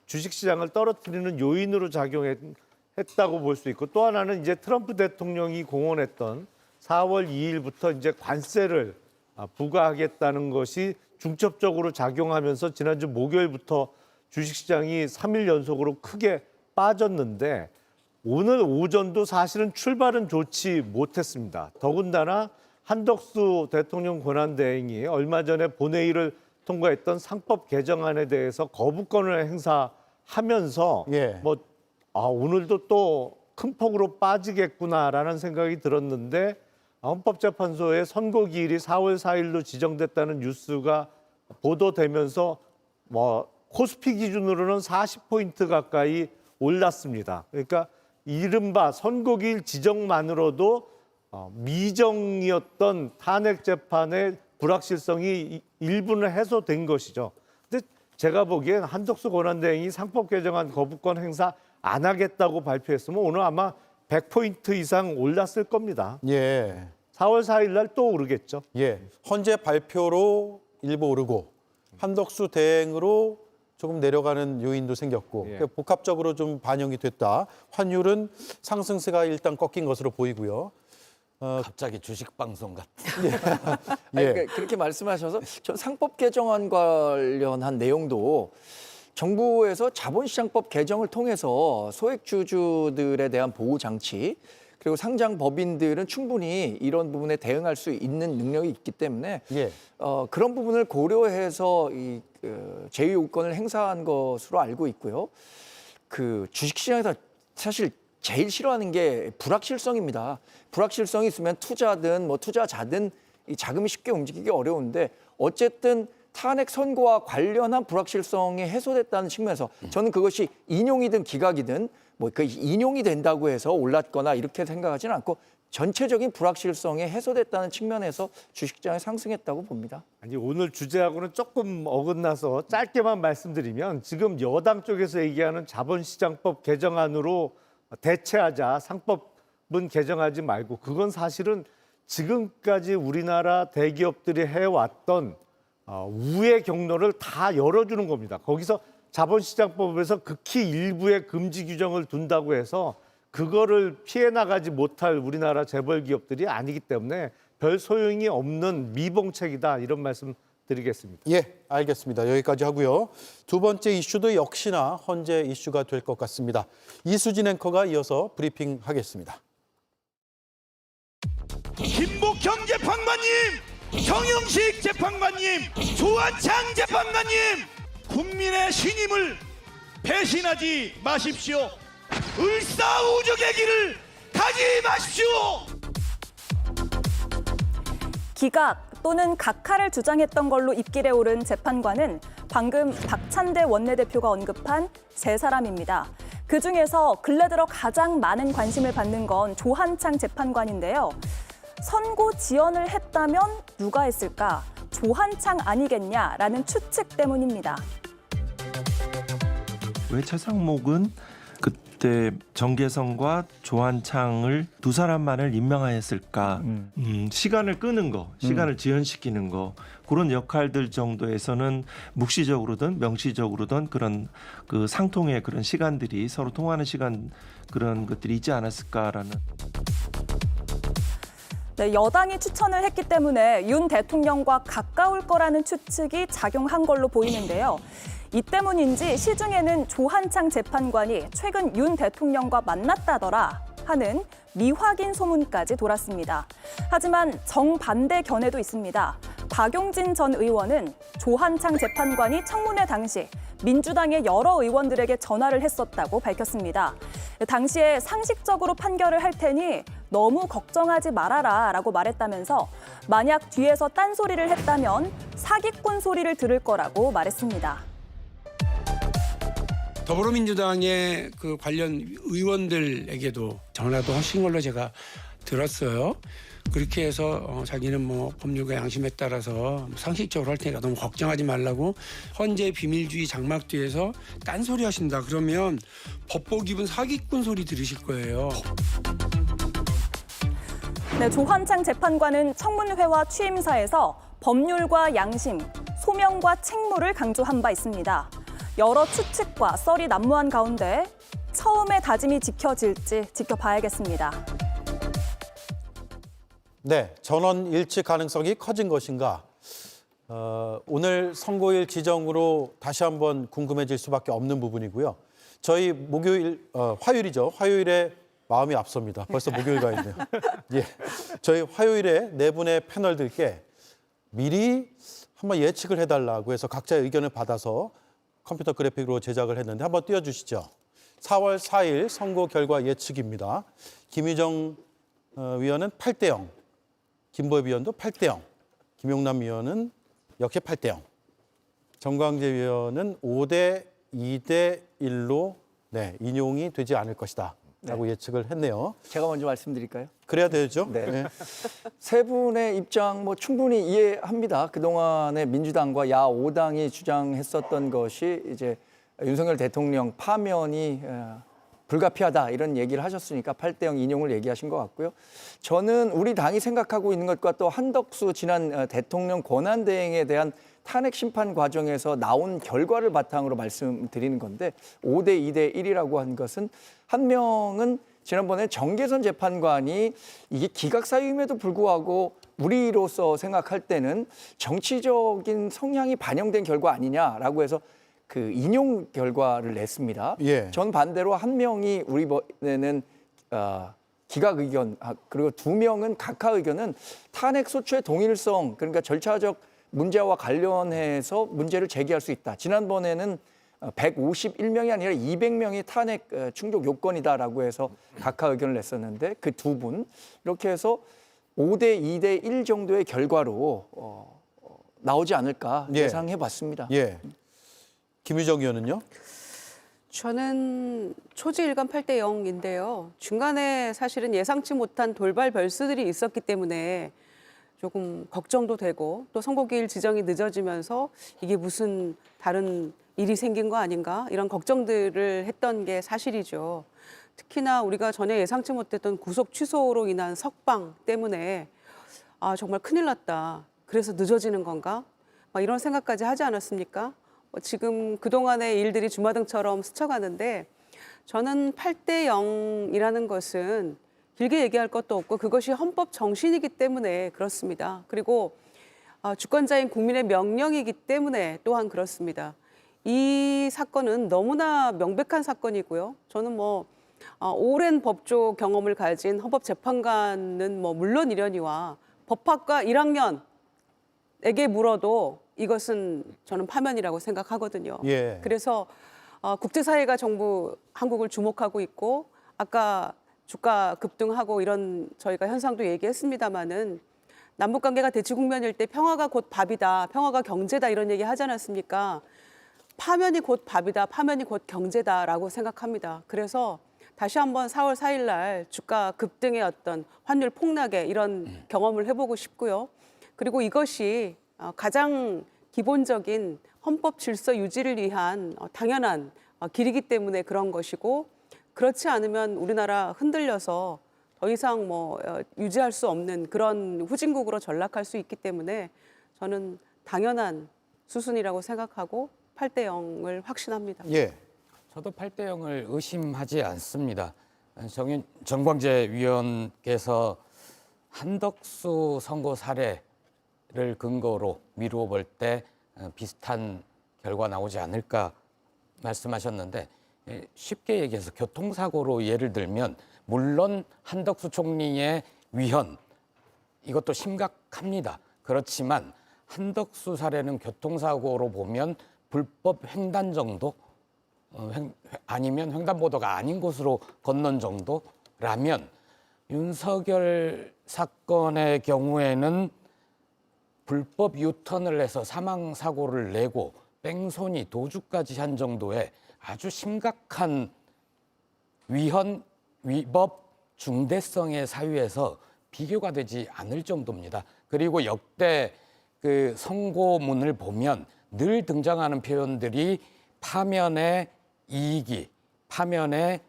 I: 주식시장을 떨어뜨리는 요인으로 작용했다고 볼 수 있고, 또 하나는 이제 트럼프 대통령이 공언했던 4월 2일부터 이제 관세를 부과하겠다는 것이 중첩적으로 작용하면서 지난주 목요일부터 주식시장이 3일 연속으로 크게 빠졌는데 오늘 오전도 사실은 출발은 좋지 못했습니다. 더군다나 한덕수 대통령 권한대행이 얼마 전에 본회의를 통과했던 상법 개정안에 대해서 거부권을 행사하면서
A: 예.
I: 오늘도 또 큰 폭으로 빠지겠구나라는 생각이 들었는데 헌법재판소의 선고기일이 4월 4일로 지정됐다는 뉴스가 보도되면서 코스피 기준으로는 40포인트 가까이 올랐습니다. 그러니까 이른바 선고기일 지정만으로도 미정이었던 탄핵 재판의 불확실성이 일부는 해소된 것이죠. 근데 제가 보기엔 한덕수 권한대행이 상법 개정안 거부권 행사 안 하겠다고 발표했으면 오늘 아마 100포인트 이상 올랐을 겁니다.
A: 예.
I: 4월 4일 날 또 오르겠죠.
A: 예. 헌재 발표로 일부 오르고 한덕수 대행으로 조금 내려가는 요인도 생겼고
I: 예.
A: 복합적으로 좀 반영이 됐다. 환율은 상승세가 일단 꺾인 것으로 보이고요.
H: 갑자기 주식 방송 같아.
A: 예.
G: 그러니까 그렇게 말씀하셔서 전 상법 개정안 관련한 내용도 정부에서 자본시장법 개정을 통해서 소액주주들에 대한 보호 장치 그리고 상장 법인들은 충분히 이런 부분에 대응할 수 있는 능력이 있기 때문에
A: 예.
G: 그런 부분을 고려해서 이 제휴요건을 행사한 것으로 알고 있고요. 그 주식시장에서 사실 제일 싫어하는 게 불확실성입니다. 불확실성이 있으면 투자든 투자자든 이 자금이 쉽게 움직이기 어려운데 어쨌든 탄핵 선고와 관련한 불확실성이 해소됐다는 측면에서 저는 그것이 인용이든 기각이든 그 인용이 된다고 해서 올랐거나 이렇게 생각하지는 않고 전체적인 불확실성이 해소됐다는 측면에서 주식시장이 상승했다고 봅니다.
I: 아니 오늘 주제하고는 조금 어긋나서 짧게만 말씀드리면 지금 여당 쪽에서 얘기하는 자본시장법 개정안으로 대체하자, 상법은 개정하지 말고 그건 사실은 지금까지 우리나라 대기업들이 해왔던 우회 경로를 다 열어주는 겁니다. 거기서 자본시장법에서 극히 일부의 금지 규정을 둔다고 해서 그거를 피해 나가지 못할 우리나라 재벌 기업들이 아니기 때문에 별 소용이 없는 미봉책이다 이런 말씀 드리겠습니다.
A: 예, 알겠습니다. 여기까지 하고요. 두 번째 이슈도 역시나 헌재 이슈가 될 것 같습니다. 이수진 앵커가 이어서 브리핑하겠습니다.
K: 김복형 재판관님, 정영식 재판관님, 조한창 재판관님, 국민의 신임을 배신하지 마십시오. 을사오적의 길을 가지 마십시오.
B: 기각 또는 각하를 주장했던 걸로 입길에 오른 재판관은 방금 박찬대 원내대표가 언급한 세 사람입니다. 그중에서 근래 들어 가장 많은 관심을 받는 건 조한창 재판관인데요. 선고 지연을 했다면 누가 했을까? 조한창 아니겠냐라는 추측 때문입니다.
L: 왜 최상목은 그때 정계성과 조한창을 두 사람만을 임명하였을까? 시간을 끄는 거, 시간을 지연시키는 거 그런 역할들 정도에서는 묵시적으로든 명시적으로든 그런 그 상통의 그런 시간들이 서로 통하는 시간 그런 것들이 있지 않았을까라는.
B: 네, 여당이 추천을 했기 때문에 윤 대통령과 가까울 거라는 추측이 작용한 걸로 보이는데요. 이 때문인지 시중에는 조한창 재판관이 최근 윤 대통령과 만났다더라 하는 미확인 소문까지 돌았습니다. 하지만 정반대 견해도 있습니다. 박용진 전 의원은 조한창 재판관이 청문회 당시 민주당의 여러 의원들에게 전화를 했었다고 밝혔습니다. 당시에 상식적으로 판결을 할 테니 너무 걱정하지 말아라라고 말했다면서 만약 뒤에서 딴소리를 했다면 사기꾼 소리를 들을 거라고 말했습니다.
M: 더불어민주당의 그 관련 의원들에게도 전화도 하신 걸로 제가 들었어요. 그렇게 해서 자기는 뭐 법률과 양심에 따라서 상식적으로 할 테니까 너무 걱정하지 말라고 헌재 비밀주의 장막 뒤에서 딴소리 하신다 그러면 법보 기분 사기꾼 소리 들으실 거예요.
B: 네, 조한창 재판관은 청문회와 취임사에서 법률과 양심, 소명과 책무를 강조한 바 있습니다. 여러 추측과 썰이 난무한 가운데 처음의 다짐이 지켜질지 지켜봐야겠습니다.
A: 네, 전원 일치 가능성이 커진 것인가? 오늘 선고일 지정으로 다시 한번 궁금해질 수밖에 없는 부분이고요. 저희 화요일이죠. 화요일에 마음이 앞섭니다. 벌써 목요일가 있네요. 예, 저희 화요일에 네 분의 패널들께 미리 한번 예측을 해달라고 해서 각자의 의견을 받아서 컴퓨터 그래픽으로 제작을 했는데 한번 띄워주시죠. 4월 4일 선고 결과 예측입니다. 김유정 위원은 8대0, 김보엽 위원도 8대0, 김용남 위원은 역시 8대0, 정광재 위원은 5대 2대 1로 인용이 되지 않을 것이다 라고 예측을 했네요.
G: 제가 먼저 말씀드릴까요?
A: 그래야 되죠.
G: 네.
A: 네.
G: 세 분의 입장 뭐 충분히 이해합니다. 그동안에 민주당과 야 5당이 주장했었던 것이 이제 윤석열 대통령 파면이 불가피하다 이런 얘기를 하셨으니까 8대0 인용을 얘기하신 것 같고요. 저는 우리 당이 생각하고 있는 것과 또 한덕수 지난 대통령 권한대행에 대한 탄핵 심판 과정에서 나온 결과를 바탕으로 말씀드리는 건데 5대 2대 1이라고 한 것은 한 명은 지난번에 정계선 재판관이 이게 기각 사유임에도 불구하고 우리로서 생각할 때는 정치적인 성향이 반영된 결과 아니냐라고 해서 그 인용 결과를 냈습니다.
A: 예.
G: 전 반대로 한 명이 우리 번에는 기각 의견 그리고 두 명은 각하 의견은 탄핵 소추의 동일성 그러니까 절차적 문제와 관련해서 문제를 제기할 수 있다. 지난번에는 151명이 아니라 200명이 탄핵 충족 요건이다라고 해서 각하 의견을 냈었는데 그 두 분 이렇게 해서 5대 2대 1 정도의 결과로 나오지 않을까 예상해 봤습니다.
A: 예. 김유정 의원은요?
F: 저는 초지일관 8대0인데요. 중간에 사실은 예상치 못한 돌발 별수들이 있었기 때문에 조금 걱정도 되고 또 선고기일 지정이 늦어지면서 이게 무슨 다른 일이 생긴 거 아닌가 이런 걱정들을 했던 게 사실이죠. 특히나 우리가 전에 예상치 못했던 구속 취소로 인한 석방 때문에 정말 큰일 났다. 그래서 늦어지는 건가? 막 이런 생각까지 하지 않았습니까? 지금 그동안의 일들이 주마등처럼 스쳐가는데 저는 8대0이라는 것은 길게 얘기할 것도 없고 그것이 헌법 정신이기 때문에 그렇습니다. 그리고 주권자인 국민의 명령이기 때문에 또한 그렇습니다. 이 사건은 너무나 명백한 사건이고요. 저는 오랜 법조 경험을 가진 헌법재판관은 물론이려니와 법학과 1학년에게 물어도 이것은 저는 파면이라고 생각하거든요.
A: 예.
F: 그래서 국제사회가 정부 한국을 주목하고 있고 아까 주가 급등하고 이런 저희가 현상도 얘기했습니다마는 남북관계가 대치국면일 때 평화가 곧 밥이다, 평화가 경제다 이런 얘기 하지 않았습니까? 파면이 곧 밥이다, 파면이 곧 경제다라고 생각합니다. 그래서 다시 한번 4월 4일 날 주가 급등의 어떤 환율 폭락의 이런 경험을 해보고 싶고요. 그리고 이것이 가장 기본적인 헌법 질서 유지를 위한 당연한 길이기 때문에 그런 것이고 그렇지 않으면 우리나라 흔들려서 더 이상 유지할 수 없는 그런 후진국으로 전락할 수 있기 때문에 저는 당연한 수순이라고 생각하고 8대0을 확신합니다.
A: 예.
H: 저도 8대0을 의심하지 않습니다. 정광재 위원께서 한덕수 선고 사례를 근거로 미루어 볼 때 비슷한 결과 나오지 않을까 말씀하셨는데 쉽게 얘기해서 교통사고로 예를 들면 물론 한덕수 총리의 위헌 이것도 심각합니다. 그렇지만 한덕수 사례는 교통사고로 보면 불법 횡단 정도, 아니면 횡단보도가 아닌 곳으로 건넌 정도라면, 윤석열 사건의 경우에는 불법 유턴을 해서 사망 사고를 내고 뺑소니 도주까지 한 정도의 아주 심각한 위법 중대성의 사유에서 비교가 되지 않을 정도입니다. 그리고 역대 그 선고문을 보면 늘 등장하는 표현들이 파면의 이익이 파면의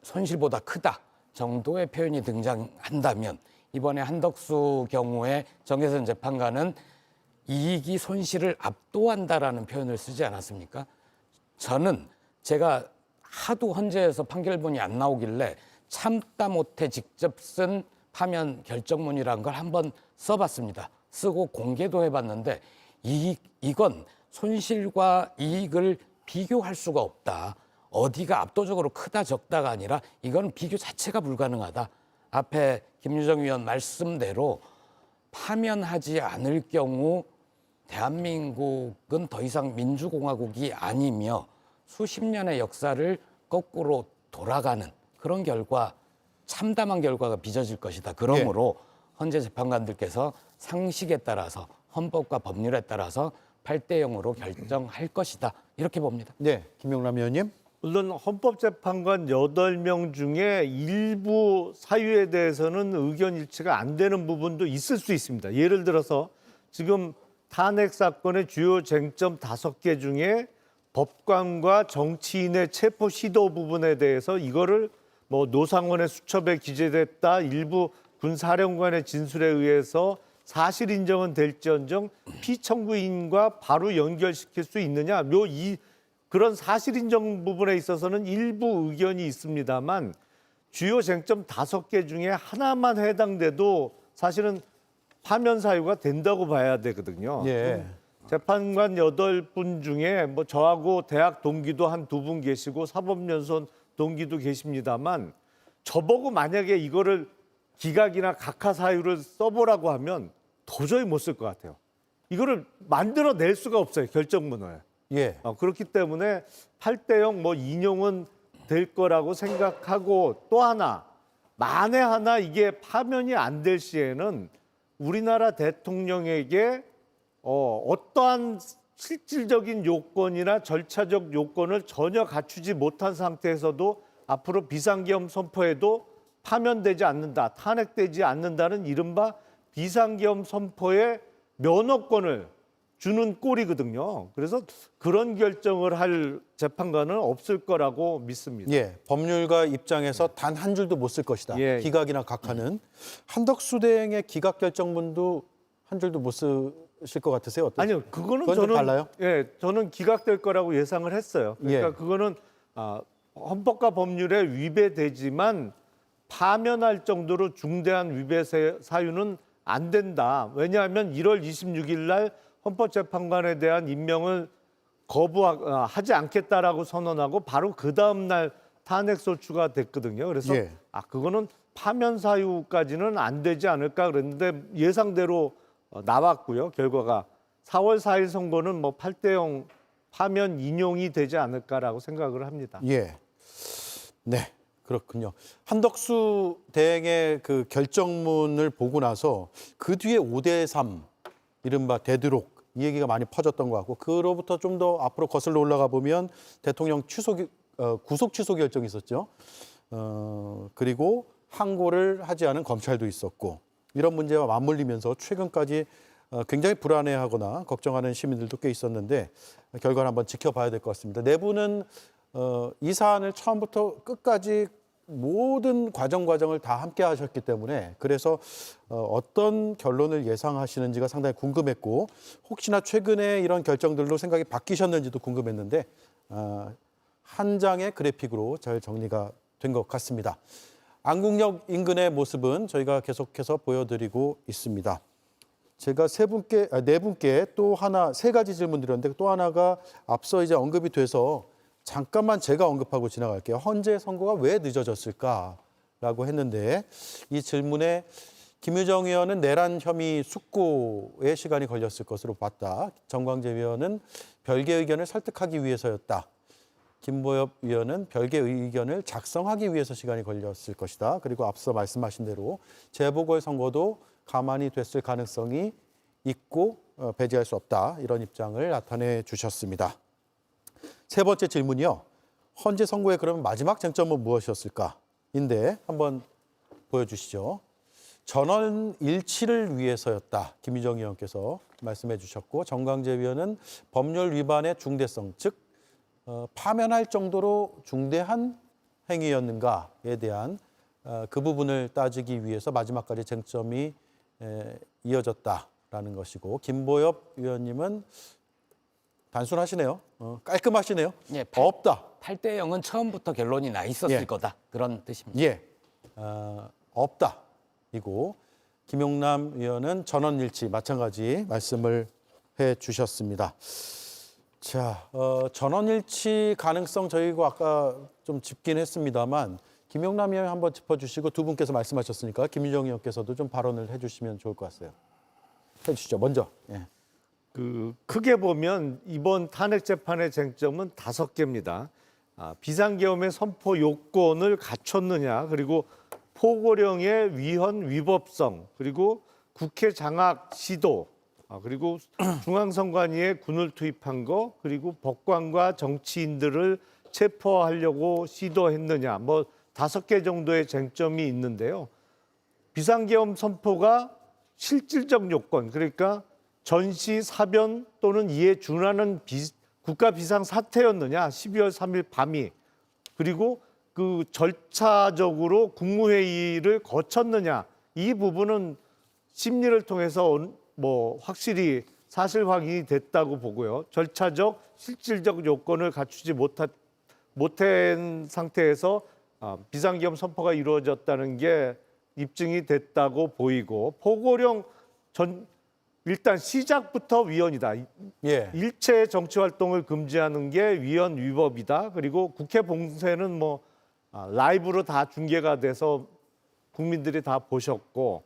H: 손실보다 크다 정도의 표현이 등장한다면, 이번에 한덕수 경우에 정혜선 재판관은 이익이 손실을 압도한다라는 표현을 쓰지 않았습니까? 저는 제가 하도 헌재에서 판결문이 안 나오길래 참다 못해 직접 쓴 파면 결정문이라는 걸 한번 써봤습니다. 쓰고 공개도 해봤는데 이건 손실과 이익을 비교할 수가 없다. 어디가 압도적으로 크다 적다가 아니라 이건 비교 자체가 불가능하다. 앞에 김유정 위원 말씀대로 파면하지 않을 경우 대한민국은 더 이상 민주공화국이 아니며 수십 년의 역사를 거꾸로 돌아가는 그런 결과, 참담한 결과가 빚어질 것이다. 그러므로 헌재 재판관들께서 상식에 따라서, 헌법과 법률에 따라서 8대0으로 결정할 것이다. 이렇게 봅니다.
A: 네, 김영남 의원님.
I: 물론 헌법재판관 8명 중에 일부 사유에 대해서는 의견 일치가 안 되는 부분도 있을 수 있습니다. 예를 들어서 지금 탄핵 사건의 주요 쟁점 5개 중에 법관과 정치인의 체포 시도 부분에 대해서 이거를 뭐 노상원의 수첩에 기재됐다, 일부 군사령관의 진술에 의해서 사실 인정은 될지언정 피청구인과 바로 연결시킬 수 있느냐, 그런 사실 인정 부분에 있어서는 일부 의견이 있습니다만, 주요 쟁점 5개 중에 하나만 해당돼도 사실은 파면 사유가 된다고 봐야 되거든요.
A: 예.
I: 재판관 8분 중에 뭐 저하고 대학 동기도 한 2분 계시고 사법연수원 동기도 계십니다만, 저보고 만약에 이거를 기각이나 각하 사유를 써보라고 하면 도저히 못 쓸 것 같아요. 이거를 만들어낼 수가 없어요, 결정문을.
A: 예.
I: 그렇기 때문에 8대0 뭐 인용은 될 거라고 생각하고, 또 하나, 만에 하나 이게 파면이 안 될 시에는 우리나라 대통령에게 어떠한 실질적인 요건이나 절차적 요건을 전혀 갖추지 못한 상태에서도 앞으로 비상계엄 선포에도 파면되지 않는다, 탄핵되지 않는다는 이른바 비상계엄 선포의 면허권을 주는 꼴이거든요. 그래서 그런 결정을 할 재판관은 없을 거라고 믿습니다.
A: 예, 법률가 입장에서 단 한 줄도 못 쓸 것이다.
I: 예.
A: 기각이나 각하는. 한덕수 대행의 기각 결정문도 한 줄도 못 쓰실 것 같으세요? 어떠세요?
I: 아니요, 그거는
A: 그건 좀
I: 저는
A: 달라요?
I: 예, 저는 기각될 거라고 예상을 했어요. 그러니까
A: 예.
I: 그거는 헌법과 법률에 위배되지만 파면할 정도로 중대한 위배 사유는 안 된다. 왜냐하면 1월 26일 날 헌법재판관에 대한 임명을 거부하지 않겠다라고 선언하고 바로 그 다음 날 탄핵소추가 됐거든요. 그래서
A: 예.
I: 그거는 파면 사유까지는 안 되지 않을까 그랬는데 예상대로 나왔고요. 결과가 4월 4일 선고는 뭐 8대0 파면 인용이 되지 않을까라고 생각을 합니다.
A: 예. 네, 그렇군요. 한덕수 대행의 그 결정문을 보고 나서 그 뒤에 5대3 이른바 되도록 이 얘기가 많이 퍼졌던 것 같고, 그로부터 좀 더 앞으로 거슬러 올라가 보면 대통령 구속 취소 결정이 있었죠. 그리고 항고를 하지 않은 검찰도 있었고, 이런 문제와 맞물리면서 최근까지 굉장히 불안해하거나 걱정하는 시민들도 꽤 있었는데, 결과를 한번 지켜봐야 될 것 같습니다. 내부는 이 사안을 처음부터 끝까지 모든 과정을 다 함께 하셨기 때문에, 그래서 어떤 결론을 예상하시는지가 상당히 궁금했고, 혹시나 최근에 이런 결정들로 생각이 바뀌셨는지도 궁금했는데 한 장의 그래픽으로 잘 정리가 된 것 같습니다. 안국역 인근의 모습은 저희가 계속해서 보여드리고 있습니다. 제가 네 분께 또 하나, 3가지 질문 드렸는데, 또 하나가 앞서 이제 언급이 돼서 잠깐만 제가 언급하고 지나갈게요. 헌재 선고가 왜 늦어졌을까라고 했는데, 이 질문에 김유정 의원은 내란 혐의 숙고에 시간이 걸렸을 것으로 봤다. 정광재 의원은 별개 의견을 설득하기 위해서였다. 김보엽 의원은 별개 의견을 작성하기 위해서 시간이 걸렸을 것이다. 그리고 앞서 말씀하신 대로 재보궐선거도 가만히 됐을 가능성이 있고 배제할 수 없다. 이런 입장을 나타내 주셨습니다. 세 번째 질문이요. 헌재 선고의 그러면 마지막 쟁점은 무엇이었을까?인데 한번 보여주시죠. 전원 일치를 위해서였다. 김유정 의원께서 말씀해 주셨고 정광재 의원은 법률 위반의 중대성, 즉 파면할 정도로 중대한 행위였는가에 대한 그 부분을 따지기 위해서 마지막까지 쟁점이 이어졌다라는 것이고 김보엽 의원님은 단순하시네요. 깔끔하시네요.
H: 예,
A: 없다.
H: 8대 0은 처음부터 결론이 나 있었을
A: 예.
H: 거다. 그런 뜻입니다.
A: 예, 없다. 이고 김용남 의원은 전원일치 마찬가지 말씀을 해 주셨습니다. 자, 전원일치 가능성 저희가 아까 좀 짚긴 했습니다만 김용남 의원 한번 짚어주시고 두 분께서 말씀하셨으니까 김유정 의원께서도 좀 발언을 해주시면 좋을 것 같아요. 해주시죠. 먼저. 예.
I: 크게 보면 이번 탄핵 재판의 쟁점은 5개입니다. 비상계엄의 선포 요건을 갖췄느냐, 그리고 포고령의 위헌 위법성, 그리고 국회 장악 시도, 그리고 중앙선관위에 군을 투입한 거, 그리고 법관과 정치인들을 체포하려고 시도했느냐, 뭐 5개 정도의 쟁점이 있는데요. 비상계엄 선포가 실질적 요건, 그러니까 전시, 사변 또는 이에 준하는 국가 비상 사태였느냐, 12월 3일 밤이, 그리고 그 절차적으로 국무회의를 거쳤느냐, 이 부분은 심리를 통해서 뭐 확실히 사실 확인이 됐다고 보고요. 절차적, 실질적 요건을 갖추지 못한 상태에서 비상계엄 선포가 이루어졌다는 게 입증이 됐다고 보이고, 포고령 일단 시작부터 위헌이다.
A: 예.
I: 일체 정치 활동을 금지하는 게 위헌 위법이다. 그리고 국회 봉쇄는 뭐 라이브로 다 중계가 돼서 국민들이 다 보셨고,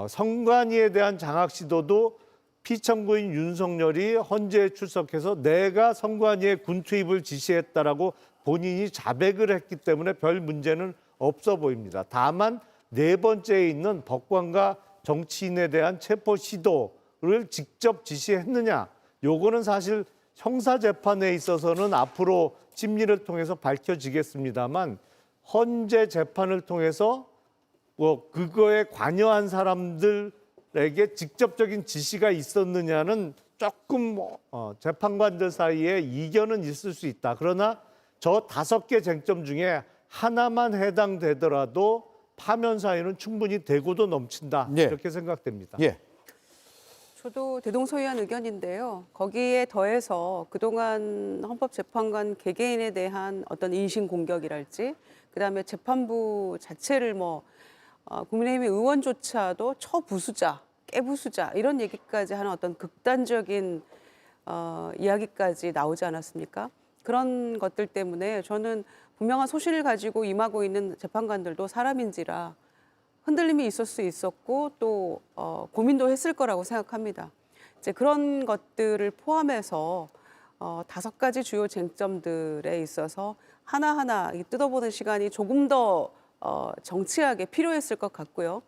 I: 선관위에 대한 장악 시도도 피청구인 윤석열이 헌재에 출석해서 내가 선관위에 군 투입을 지시했다라고 본인이 자백을 했기 때문에 별 문제는 없어 보입니다. 다만 4번째에 있는 법관과 정치인에 대한 체포 시도를 직접 지시했느냐, 요거는 사실 형사 재판에 있어서는 앞으로 심리를 통해서 밝혀지겠습니다만, 헌재 재판을 통해서 그거에 관여한 사람들에게 직접적인 지시가 있었느냐는 조금 재판관들 사이에 이견은 있을 수 있다. 그러나 저 5개 쟁점 중에 하나만 해당되더라도 파면 사유는 충분히 되고도 넘친다.
A: 예.
I: 이렇게 생각됩니다.
A: 예.
F: 저도 대동소이한 의견인데요. 거기에 더해서 그동안 헌법재판관 개개인에 대한 어떤 인신공격이랄지, 그다음에 재판부 자체를 국민의힘 의원조차도 처부수자, 깨부수자 이런 얘기까지 하는 어떤 극단적인 이야기까지 나오지 않았습니까? 그런 것들 때문에 저는 분명한 소신을 가지고 임하고 있는 재판관들도 사람인지라 흔들림이 있을 수 있었고 또 고민도 했을 거라고 생각합니다. 이제 그런 것들을 포함해서 5가지 주요 쟁점들에 있어서 하나하나 뜯어보는 시간이 조금 더 정치하게 필요했을 것 같고요.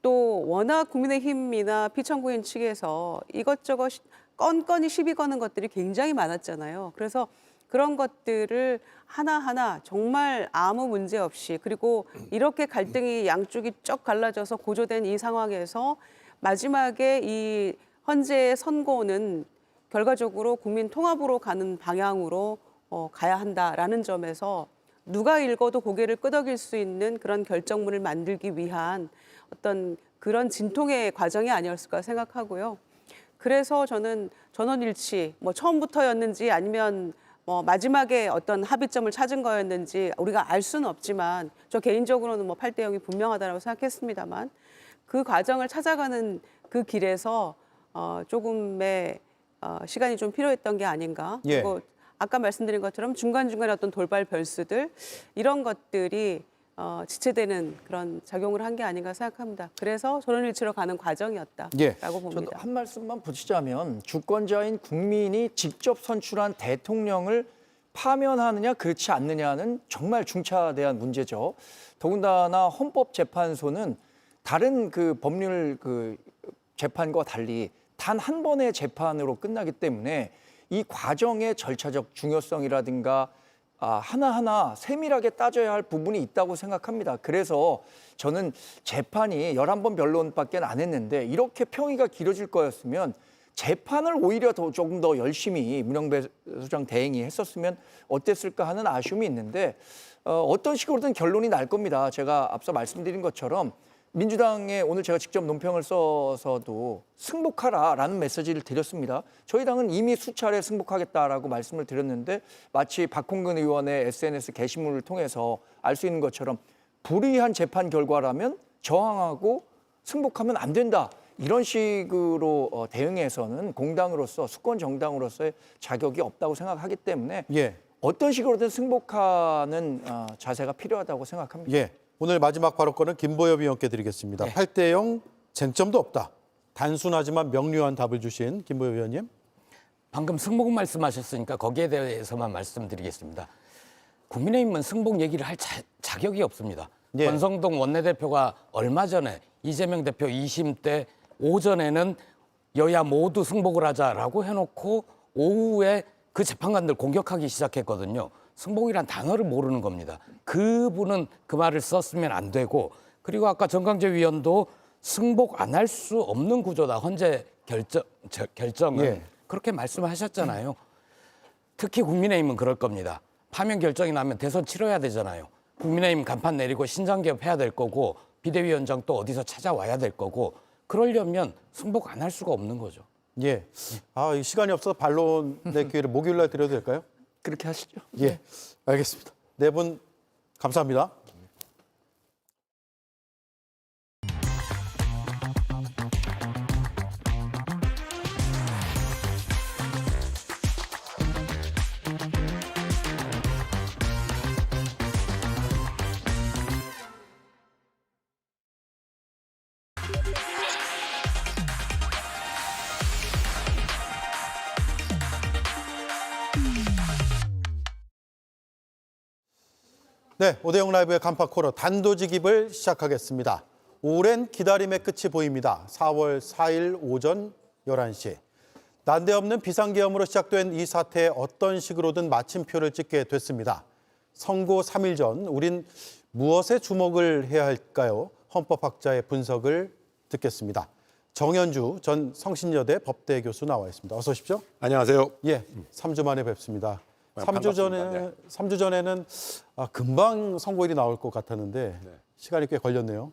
F: 또 워낙 국민의힘이나 피청구인 측에서 이것저것 건건이 시비 거는 것들이 굉장히 많았잖아요. 그래서 그런 것들을 하나하나 정말 아무 문제 없이, 그리고 이렇게 갈등이 양쪽이 쭉 갈라져서 고조된 이 상황에서 마지막에 이 헌재의 선고는 결과적으로 국민 통합으로 가는 방향으로 가야 한다라는 점에서 누가 읽어도 고개를 끄덕일 수 있는 그런 결정문을 만들기 위한 어떤 그런 진통의 과정이 아니었을까 생각하고요. 그래서 저는 전원일치, 처음부터였는지 아니면 마지막에 어떤 합의점을 찾은 거였는지 우리가 알 수는 없지만, 저 개인적으로는 8대 0이 분명하다고 생각했습니다만, 그 과정을 찾아가는 그 길에서 조금의 시간이 좀 필요했던 게 아닌가.
A: 예.
F: 그리고 아까 말씀드린 것처럼 중간중간에 어떤 돌발 별수들, 이런 것들이 지체되는 그런 작용을 한 게 아닌가 생각합니다. 그래서 전원일치로 가는 과정이었다라고
A: 예.
G: 저도
F: 봅니다.
G: 한 말씀만 붙이자면 주권자인 국민이 직접 선출한 대통령을 파면하느냐 그렇지 않느냐는 정말 중차대한 문제죠. 더군다나 헌법재판소는 다른 그 법률 그 재판과 달리 단 한 번의 재판으로 끝나기 때문에 이 과정의 절차적 중요성이라든가 하나하나 세밀하게 따져야 할 부분이 있다고 생각합니다. 그래서 저는 재판이 11번 변론밖에 안 했는데 이렇게 평의가 길어질 거였으면 재판을 오히려 조금 더 열심히 문영배 소장 대행이 했었으면 어땠을까 하는 아쉬움이 있는데 어떤 식으로든 결론이 날 겁니다. 제가 앞서 말씀드린 것처럼 민주당에 오늘 제가 직접 논평을 써서도 승복하라라는 메시지를 드렸습니다. 저희 당은 이미 수차례 승복하겠다라고 말씀을 드렸는데 마치 박홍근 의원의 SNS 게시물을 통해서 알 수 있는 것처럼 불이한 재판 결과라면 저항하고 승복하면 안 된다. 이런 식으로 대응해서는 공당으로서 수권 정당으로서의 자격이 없다고 생각하기 때문에
A: 예.
G: 어떤 식으로든 승복하는 자세가 필요하다고 생각합니다.
A: 예. 오늘 마지막 발언권은 김보엽 의원께 드리겠습니다.
G: 네.
A: 8대0 쟁점도 없다. 단순하지만 명료한 답을 주신 김보엽 의원님.
H: 방금 승복 말씀하셨으니까 거기에 대해서만 말씀드리겠습니다. 국민의힘은 승복 얘기를 할 자격이 없습니다.
A: 예.
H: 권성동 원내대표가 얼마 전에 이재명 대표 2심 때 오전에는 여야 모두 승복을 하자라고 해놓고 오후에 그 재판관들 공격하기 시작했거든요. 승복이란 단어를 모르는 겁니다. 그분은 그 말을 썼으면 안 되고, 그리고 아까 정강재 위원도 승복 안 할 수 없는 구조다. 헌재 결정은
A: 예.
H: 그렇게 말씀하셨잖아요. 특히 국민의힘은 그럴 겁니다. 파면 결정이 나면 대선 치러야 되잖아요. 국민의힘 간판 내리고 신장개업 해야 될 거고 비대위원장 또 어디서 찾아와야 될 거고, 그러려면 승복 안 할 수가 없는 거죠.
A: 예. 이 시간이 없어서 반론의 기회를 목요일 날 드려도 될까요?
G: 그렇게 하시죠.
A: 예. 알겠습니다. 네 분 감사합니다. 네, 오대영 라이브의 간판 코너 단도직입을 시작하겠습니다. 오랜 기다림의 끝이 보입니다. 4월 4일 오전 11시. 난데없는 비상계엄으로 시작된 이 사태에 어떤 식으로든 마침표를 찍게 됐습니다. 선고 3일 전 우린 무엇에 주목을 해야 할까요? 헌법학자의 분석을 듣겠습니다. 정현주 전 성신여대 법대 교수 나와 있습니다. 어서 오십시오.
N: 안녕하세요.
A: 예, 3주 만에 뵙습니다.
N: 반갑습니다.
A: 3주 전에는 금방 선고일이 나올 것 같았는데 시간이 꽤 걸렸네요.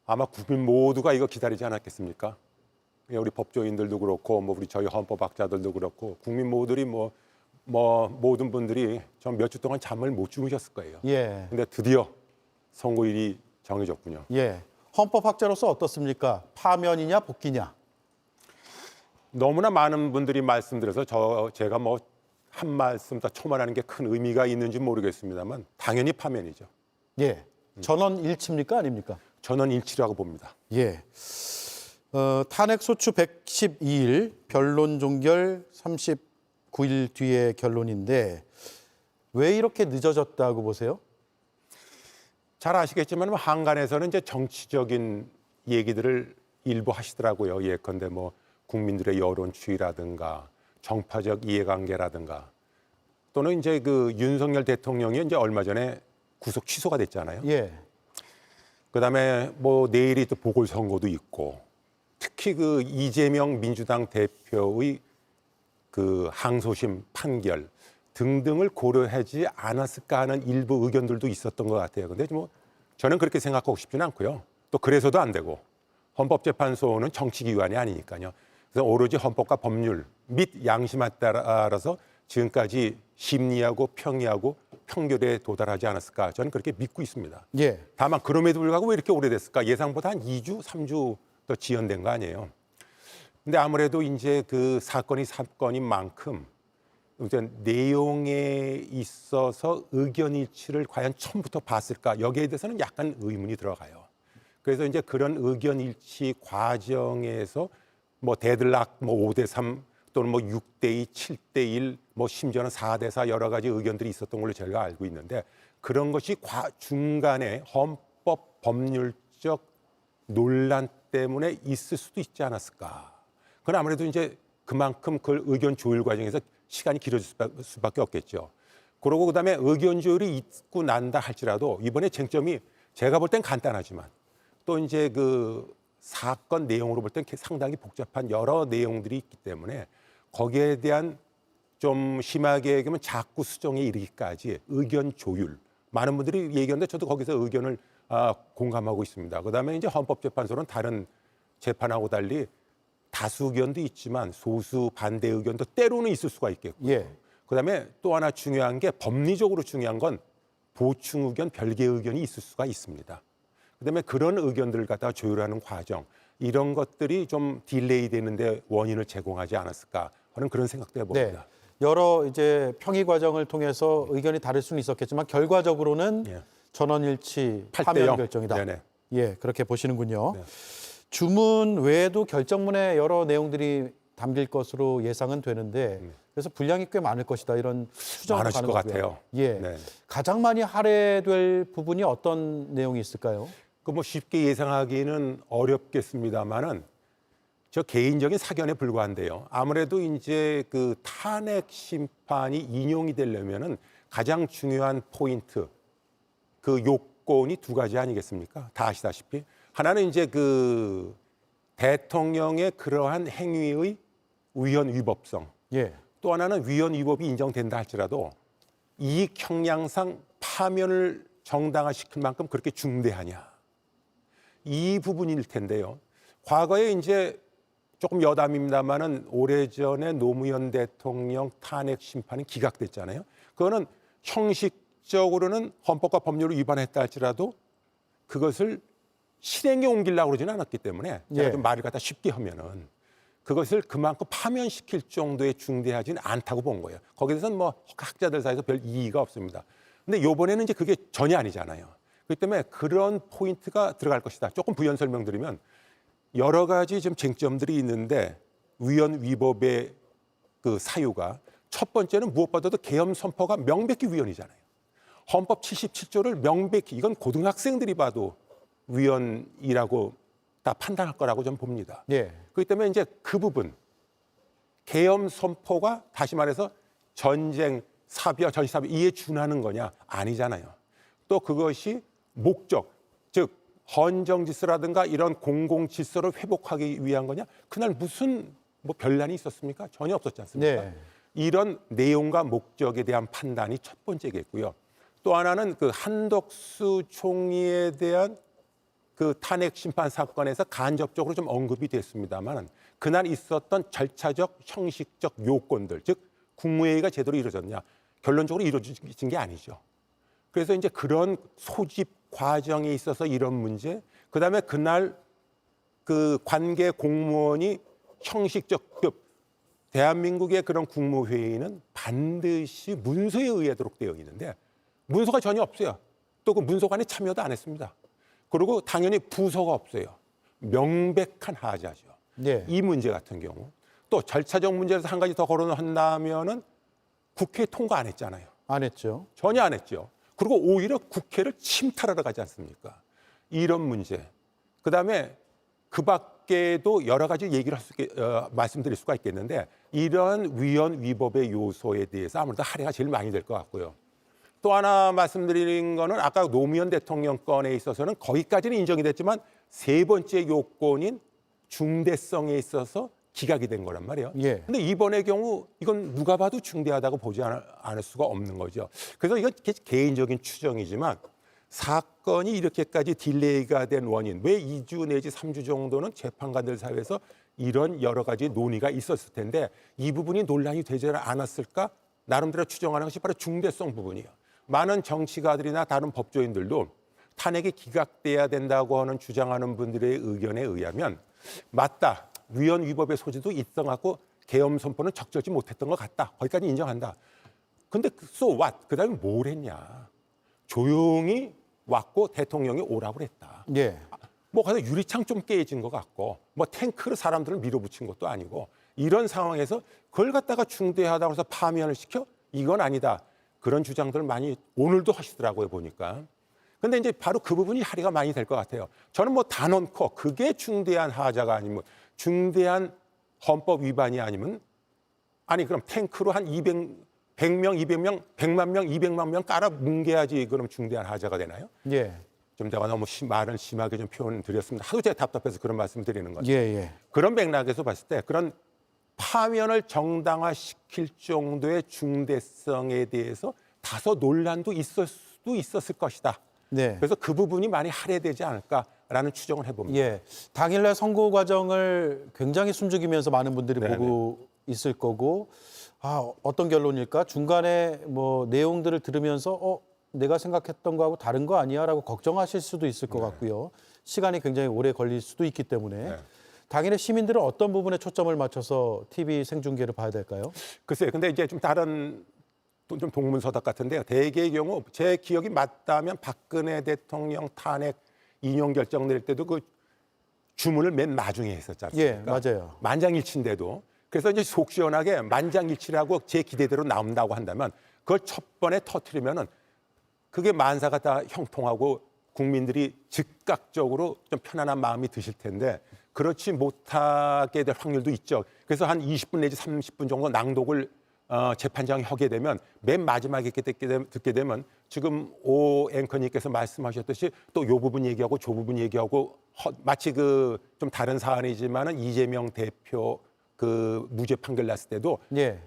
N: 아마 국민 모두가 이거 기다리지 않았겠습니까? 우리 법조인들도 그렇고 우리 저희 헌법학자들도 그렇고 국민 모두들이 모든 분들이 좀 몇 주 동안 잠을 못 주무셨을 거예요.
A: 예.
N: 근데 드디어 선고일이 정해졌군요.
A: 예. 헌법학자로서 어떻습니까? 파면이냐 복귀냐?
N: 너무나 많은 분들이 말씀드려서 제가 한 말씀 더 첨언하는 게 큰 의미가 있는지 모르겠습니다만 당연히 파면이죠.
A: 예. 전원 일치입니까 아닙니까?
N: 전원 일치라고 봅니다.
A: 예. 탄핵 소추 112일, 변론 종결 39일 뒤의 결론인데 왜 이렇게 늦어졌다고 보세요?
N: 잘 아시겠지만 한간에서는 이제 정치적인 얘기들을 일부 하시더라고요. 예컨대 국민들의 여론 추이라든가 정파적 이해관계라든가 또는 이제 그 윤석열 대통령이 이제 얼마 전에 구속 취소가 됐잖아요.
A: 예.
N: 그다음에 내일이 또 보궐선거도 있고 특히 그 이재명 민주당 대표의 그 항소심 판결 등등을 고려하지 않았을까 하는 일부 의견들도 있었던 것 같아요. 근데 저는 그렇게 생각하고 싶지는 않고요. 또 그래서도 안 되고 헌법재판소는 정치기관이 아니니까요. 그래서 오로지 헌법과 법률 및 양심에 따라서 지금까지 심리하고 평의하고 평결에 도달하지 않았을까 저는 그렇게 믿고 있습니다.
A: 예.
N: 다만 그럼에도 불구하고 왜 이렇게 오래됐을까? 예상보다 한 2주, 3주 더 지연된 거 아니에요. 근데 아무래도 이제 그 사건인 만큼 우선 내용에 있어서 의견 일치를 과연 처음부터 봤을까 여기에 대해서는 약간 의문이 들어가요. 그래서 이제 그런 의견 일치 과정에서 뭐 데들락 뭐 5대3 또는 뭐 6대2, 7대1, 뭐 심지어는 4대4 여러 가지 의견들이 있었던 걸로 제가 알고 있는데 그런 것이 중간에 헌법 법률적 논란 때문에 있을 수도 있지 않았을까. 그건 아무래도 이제 그만큼 그 의견 조율 과정에서 시간이 길어질 수밖에 없겠죠. 그러고 그다음에 의견 조율이 있고 난다 할지라도 이번에 쟁점이 제가 볼 땐 간단하지만 또 이제 그 사건 내용으로 볼 땐 상당히 복잡한 여러 내용들이 있기 때문에 거기에 대한 좀 심하게 얘기하면 자꾸 수정에 이르기까지 의견 조율 많은 분들이 얘기하는데 저도 거기서 의견을 공감하고 있습니다. 그다음에 이제 헌법재판소는 다른 재판하고 달리 다수 의견도 있지만 소수 반대 의견도 때로는 있을 수가 있겠고요.
A: 예.
N: 그다음에 또 하나 중요한 게 법리적으로 중요한 건 보충 의견, 별개 의견이 있을 수가 있습니다. 그다음에 그런 의견들을 갖다가 조율하는 과정 이런 것들이 좀 딜레이 되는데 원인을 제공하지 않았을까 하는 그런 생각도 해봅니다.
A: 네. 여러 이제 평의 과정을 통해서 의견이 다를 수는 있었겠지만 결과적으로는
N: 예.
A: 전원일치
N: 8대0.
A: 파면 결정이다.
N: 네네.
A: 예, 그렇게 보시는군요.
N: 네.
A: 주문 외에도 결정문에 여러 내용들이 담길 것으로 예상은 되는데 그래서 분량이 꽤 많을 것이다 이런 추정도
N: 많으실 것
A: 가능하고요.
N: 같아요.
A: 예,
N: 네.
A: 가장 많이 할애될 부분이 어떤 내용이 있을까요?
N: 그 뭐 쉽게 예상하기는 어렵겠습니다만은 저 개인적인 사견에 불과한데요. 아무래도 이제 그 탄핵 심판이 인용이 되려면은 가장 중요한 포인트 그 요건이 두 가지 아니겠습니까? 다 아시다시피 하나는 이제 그 대통령의 그러한 행위의 위헌 위법성.
A: 예.
N: 또 하나는 위헌 위법이 인정된다 할지라도 이익 형량상 파면을 정당화시킬 만큼 그렇게 중대하냐. 이 부분일 텐데요. 과거에 이제 조금 여담입니다만은 오래전에 노무현 대통령 탄핵 심판이 기각됐잖아요. 그거는 형식적으로는 헌법과 법률을 위반했다 할지라도 그것을 실행에 옮기려고 그러지는 않았기 때문에 제가 좀 말을 갖다 쉽게 하면은 그것을 그만큼 파면시킬 정도의 중대하지는 않다고 본 거예요. 거기에 대해서는 뭐 학자들 사이에서 별 이의가 없습니다. 근데 이번에는 이제 그게 전혀 아니잖아요. 그렇기 때문에 그런 포인트가 들어갈 것이다. 조금 부연 설명드리면 여러 가지 좀 쟁점들이 있는데 위헌 위법의 그 사유가 첫 번째는 무엇보다도 계엄 선포가 명백히 위헌이잖아요. 헌법 77조를 명백히 이건 고등학생들이 봐도 위헌이라고 다 판단할 거라고 저는 봅니다.
A: 예.
N: 그렇기 때문에 이제 그 부분 계엄 선포가 다시 말해서 전쟁, 사비와 전시사비 이에 준하는 거냐? 아니잖아요. 또 그것이 목적, 즉 헌정질서라든가 이런 공공질서를 회복하기 위한 거냐? 그날 무슨 뭐 별난이 있었습니까? 전혀 없었지 않습니까?
A: 네.
N: 이런 내용과 목적에 대한 판단이 첫 번째겠고요. 또 하나는 그 한덕수 총리에 대한 그 탄핵 심판 사건에서 간접적으로 좀 언급이 됐습니다만 그날 있었던 절차적, 형식적 요건들, 즉 국무회의가 제대로 이루어졌냐? 결론적으로 이루어진 게 아니죠. 그래서 이제 그런 소집 과정에 있어서 이런 문제, 그다음에 그날 그 관계 공무원이 형식적 대한민국의 그런 국무회의는 반드시 문서에 의하도록 되어 있는데 문서가 전혀 없어요. 또 그 문서관에 참여도 안 했습니다. 그리고 당연히 부서가 없어요. 명백한 하자죠.
A: 네.
N: 이 문제 같은 경우 또 절차적 문제에서 한 가지 더 거론한다면은 국회 통과 안 했잖아요.
A: 안 했죠.
N: 전혀 안 했죠. 그리고 오히려 국회를 침탈하러 가지 않습니까? 이런 문제. 그다음에 그 밖에도 여러 가지 얘기를 말씀드릴 수가 있겠는데 이런 위헌 위법의 요소에 대해서 아무래도 할애가 제일 많이 될 것 같고요. 또 하나 말씀드린 거는 아까 노무현 대통령 건에 있어서는 거기까지는 인정이 됐지만 세 번째 요건인 중대성에 있어서 기각이 된 거란 말이에요.
A: 예.
N: 근데 이번의 경우 이건 누가 봐도 중대하다고 보지 않을 수가 없는 거죠. 그래서 이건 개인적인 추정이지만 사건이 이렇게까지 딜레이가 된 원인, 왜 2주 내지 3주 정도는 재판관들 사이에서 이런 여러 가지 논의가 있었을 텐데 이 부분이 논란이 되지 않았을까? 나름대로 추정하는 것이 바로 중대성 부분이에요. 많은 정치가들이나 다른 법조인들도 탄핵이 기각돼야 된다고 하는 주장하는 분들의 의견에 의하면 맞다. 위헌 위법의 소지도 있어갖고 계엄 선포는 적절치 못했던 것 같다. 거기까지 인정한다. 근데 so what? 그다음에 뭘 했냐? 조용히 왔고 대통령이 오라고 그랬다.
A: 예.
N: 뭐 가서 유리창 좀 깨진 것 같고 뭐 탱크로 사람들을 밀어붙인 것도 아니고 이런 상황에서 그걸 갖다가 중대하다고 해서 파면을 시켜? 이건 아니다. 그런 주장들을 많이 오늘도 하시더라고요, 보니까. 근데 이제 바로 그 부분이 할애가 많이 될 것 같아요. 저는 뭐 단언코 그게 중대한 하자가 아니면 중대한 헌법 위반이 아니면 아니 그럼 탱크로 한 100명, 200명, 100만 명, 200만 명 깔아 뭉개야지 그럼 중대한 하자가 되나요?
A: 예.
N: 좀 제가 너무 말은 심하게 좀 표현드렸습니다. 하도 제가 답답해서 그런 말씀을 드리는 거죠.
A: 예, 예.
N: 그런 맥락에서 봤을 때 그런 파면을 정당화시킬 정도의 중대성에 대해서 다소 논란도 있을 수도 있었을 것이다.
A: 네.
N: 그래서 그 부분이 많이 할애되지 않을까라는 추정을 해봅니다.
A: 예. 당일날 선고 과정을 굉장히 숨죽이면서 많은 분들이
N: 네네.
A: 보고 있을 거고, 어떤 결론일까? 중간에 뭐 내용들을 들으면서 내가 생각했던 거하고 다른 거 아니야라고 걱정하실 수도 있을 것 같고요. 시간이 굉장히 오래 걸릴 수도 있기 때문에 당일에 시민들은 어떤 부분에 초점을 맞춰서 TV 생중계를 봐야 될까요?
N: 글쎄요. 근데 이제 좀 다른 좀 동문서답 같은데요. 대개의 경우 제 기억이 맞다면 박근혜 대통령 탄핵 인용 결정 낼 때도 그 주문을 맨 마중에 했었지 않습니까?
A: 예, 맞아요.
N: 만장일치인데도. 그래서 이제 속 시원하게 만장일치라고 제 기대대로 나온다고 한다면 그걸 첫 번에 터트리면은 그게 만사가 다 형통하고 국민들이 즉각적으로 좀 편안한 마음이 드실 텐데 그렇지 못하게 될 확률도 있죠. 그래서 한 20분 내지 30분 정도 낭독을 재판장이 하게 되면 맨 마지막에 듣게 되면 지금 오 앵커님께서 말씀하셨듯이 또 요 부분 얘기하고 저 부분 얘기하고 마치 그 좀 다른 사안이지만은 이재명 대표 그 무죄 판결 났을 때도
A: 예.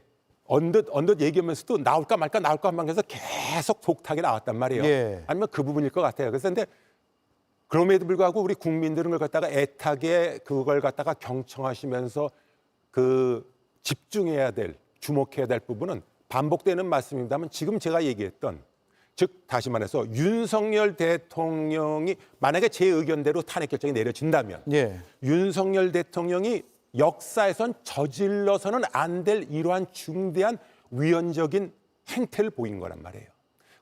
N: 언뜻 얘기하면서도 나올까 말까 해서 계속 독하게 나왔단 말이에요.
A: 예.
N: 아니면 그 부분일 것 같아요. 그래서 근데 그럼에도 불구하고 우리 국민들은 그걸 갖다가 애타게 그걸 갖다가 경청하시면서 그 집중해야 될 주목해야 될 부분은 반복되는 말씀입니다만 지금 제가 얘기했던 즉 다시 말해서 윤석열 대통령이 만약에 제 의견대로 탄핵 결정이 내려진다면
A: 예.
N: 윤석열 대통령이 역사에선 저질러서는 안 될 이러한 중대한 위헌적인 행태를 보인 거란 말이에요.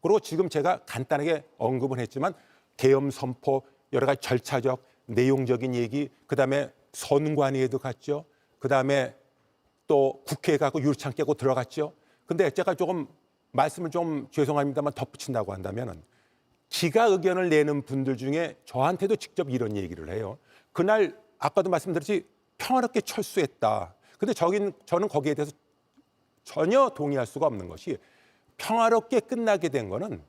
N: 그리고 지금 제가 간단하게 언급은 했지만 계엄 선포, 여러 가지 절차적, 내용적인 얘기, 그다음에 선관위에도 갔죠. 그다음에 또 국회에 가고 유리창 깨고 들어갔죠. 근데 제가 조금 말씀을 좀 죄송합니다만 덧붙인다고 한다면은 기가 의견을 내는 분들 중에 저한테도 직접 이런 얘기를 해요. 그날 아까도 말씀드렸지 평화롭게 철수했다. 근데 저는 거기에 대해서 전혀 동의할 수가 없는 것이 평화롭게 끝나게 된 거는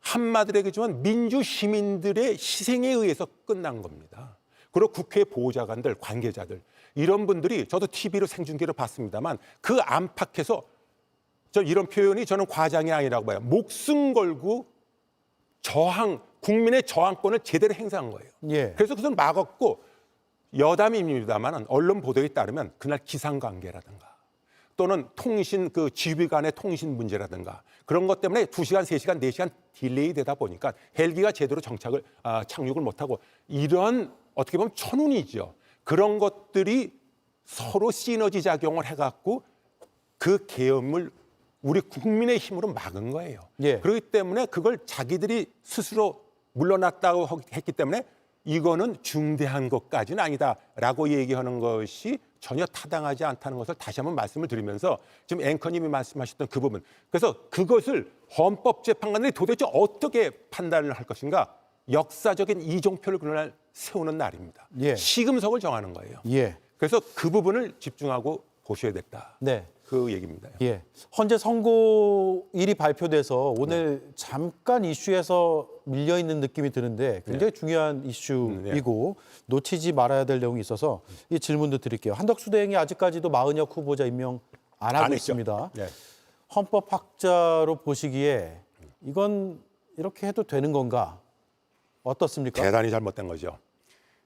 N: 한마디로 얘기하지만 민주 시민들의 희생에 의해서 끝난 겁니다. 그리고 국회 보좌관들, 관계자들 이런 분들이 저도 TV로 생중계로 봤습니다만 그 안팎에서 저 이런 표현이 저는 과장이 아니라고 봐요. 목숨 걸고 국민의 저항권을 제대로 행사한 거예요.
A: 예.
N: 그래서 그것을 막았고 여담입니다만 언론 보도에 따르면 그날 기상관계라든가 또는 통신 그 지휘 간의 통신 문제라든가 그런 것 때문에 2시간, 3시간, 4시간 딜레이 되다 보니까 헬기가 제대로 착륙을 못하고 이런 어떻게 보면 천운이죠. 그런 것들이 서로 시너지 작용을 해갖고 그 계엄을 우리 국민의 힘으로 막은 거예요.
A: 예.
N: 그렇기 때문에 그걸 자기들이 스스로 물러났다고 했기 때문에 이거는 중대한 것까지는 아니다라고 얘기하는 것이 전혀 타당하지 않다는 것을 다시 한번 말씀을 드리면서 지금 앵커님이 말씀하셨던 그 부분 그래서 그것을 헌법재판관들이 도대체 어떻게 판단을 할 것인가 역사적인 이종표를 그날 세우는 날입니다.
A: 예.
N: 시금석을 정하는 거예요.
A: 예.
N: 그래서 그 부분을 집중하고 보셔야 됐다.
A: 네.
N: 그 얘기입니다.
A: 예. 헌재 선고일이 발표돼서 오늘 잠깐 이슈에서 밀려 있는 느낌이 드는데 굉장히 중요한 이슈이고 놓치지 말아야 될 내용이 있어서 이 질문도 드릴게요. 한덕수 대행이 아직까지도 마은혁 후보자 임명 안 하고 있습니다.
N: 네.
A: 헌법학자로 보시기에 이건 이렇게 해도 되는 건가? 어떻습니까?
N: 대단히 잘못된 거죠.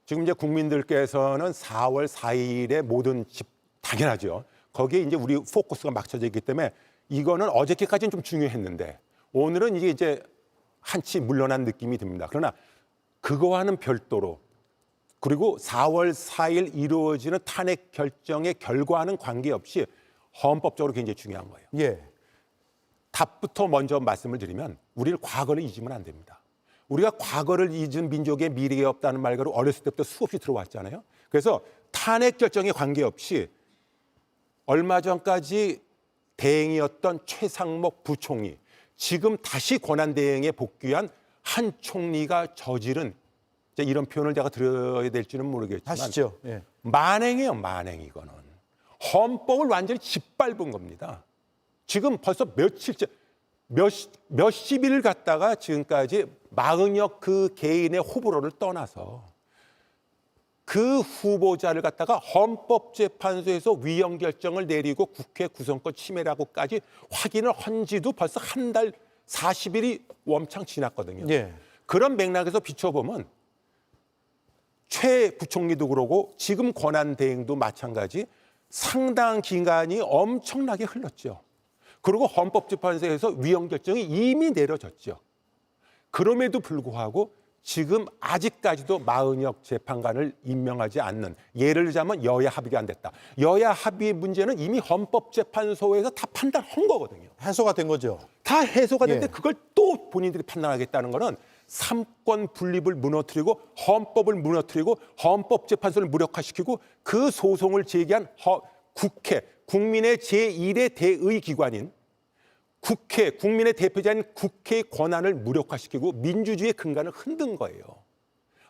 N: 지금 이제 국민들께서는 4월 4일에 모든 당연하죠. 거기에 이제 우리 포커스가 맞춰져 있기 때문에 이거는 어저께까지는 좀 중요했는데 오늘은 이제 한치 물러난 느낌이 듭니다. 그러나 그거와는 별도로 그리고 4월 4일 이루어지는 탄핵 결정의 결과와는 관계없이 헌법적으로 굉장히 중요한 거예요.
A: 예.
N: 답부터 먼저 말씀을 드리면 우리는 과거를 잊으면 안 됩니다. 우리가 과거를 잊은 민족의 미래가 없다는 말과로 어렸을 때부터 수없이 들어왔잖아요. 그래서 탄핵 결정에 관계없이 얼마 전까지 대행이었던 최상목 부총리, 지금 다시 권한대행에 복귀한 한 총리가 저지른, 이런 표현을 제가 들어야 될지는 모르겠지만
A: 하시죠. 예.
N: 만행이에요, 만행. 이거는 헌법을 완전히 짓밟은 겁니다. 지금 벌써 며칠째 몇십 일 갔다가 지금까지 마은혁 그 개인의 호불호를 떠나서 그 후보자를 갖다가 헌법재판소에서 위헌 결정을 내리고 국회 구성권 침해라고까지 확인을 한 지도 벌써 한 달 40일이 웜창 지났거든요.
A: 예.
N: 그런 맥락에서 비춰보면 최 부총리도 그러고 지금 권한대행도 마찬가지 상당 기간이 엄청나게 흘렀죠. 그리고 헌법재판소에서 위헌 결정이 이미 내려졌죠. 그럼에도 불구하고 지금 아직까지도 마은혁 재판관을 임명하지 않는, 예를 들자면 여야 합의가 안 됐다. 여야 합의 문제는 이미 헌법재판소에서 다 판단한 거거든요.
A: 해소가 된 거죠.
N: 다 해소가 됐는데
A: 예.
N: 그걸 또 본인들이 판단하겠다는 거는 삼권 분립을 무너뜨리고 헌법을 무너뜨리고 헌법재판소를 무력화시키고 그 소송을 제기한 국회, 국민의 제1의 대의기관인 국회, 국민의 대표자인 국회의 권한을 무력화시키고 민주주의의 근간을 흔든 거예요.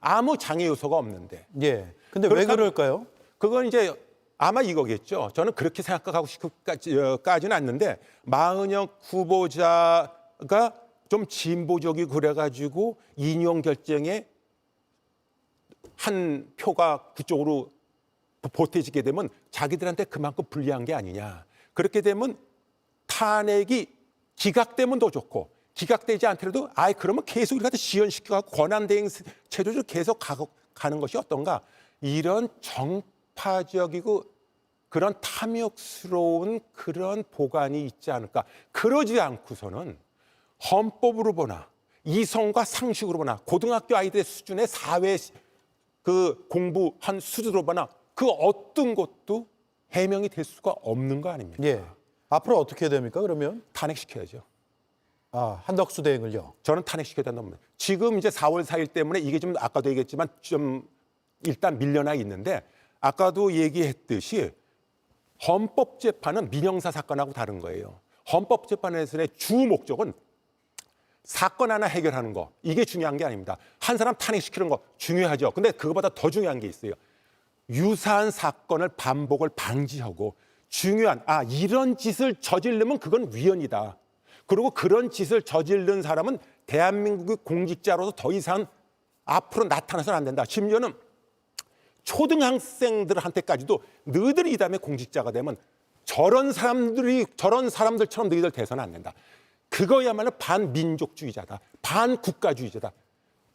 N: 아무 장애 요소가 없는데.
A: 예. 근데 왜 그럴까요?
N: 그건 이제 아마 이거겠죠. 저는 그렇게 생각하고 싶지는 않는데 마은혁 후보자가 좀 진보적이고 그래가지고 인용 결정에 한 표가 그쪽으로 보태지게 되면 자기들한테 그만큼 불리한 게 아니냐. 그렇게 되면 탄핵이 기각되면 더 좋고 기각되지 않더라도 그러면 계속 우리가 지연시켜서 권한대행 체제를 계속 가는 것이 어떤가. 이런 정파적이고 그런 탐욕스러운 그런 보관이 있지 않을까. 그러지 않고서는 헌법으로 보나 이성과 상식으로 보나 고등학교 아이들 수준의 사회 그 공부한 수준으로 보나 그 어떤 것도 해명이 될 수가 없는 거 아닙니까?
A: 예. 앞으로 어떻게 해야 됩니까? 그러면
N: 탄핵시켜야죠.
A: 한덕수 대행을요.
N: 저는 탄핵시켜야 된다고 봅니다. 지금 이제 4월 4일 때문에 이게 좀 아까도 얘기했지만 좀 일단 밀려나 있는데 아까도 얘기했듯이 헌법재판은 민형사 사건하고 다른 거예요. 헌법재판에서의 주 목적은 사건 하나 해결하는 거, 이게 중요한 게 아닙니다. 한 사람 탄핵시키는 거 중요하죠. 근데 그거보다 더 중요한 게 있어요. 유사한 사건을 반복을 방지하고 중요한 이런 짓을 저지르면 그건 위헌이다. 그리고 그런 짓을 저지른 사람은 대한민국의 공직자로서 더 이상 앞으로 나타나서는 안 된다. 심지어는 초등학생들한테까지도 너희들이 이 다음에 공직자가 되면 저런 사람들처럼 너희들 돼서는 안 된다. 그거야말로 반민족주의자다. 반국가주의자다.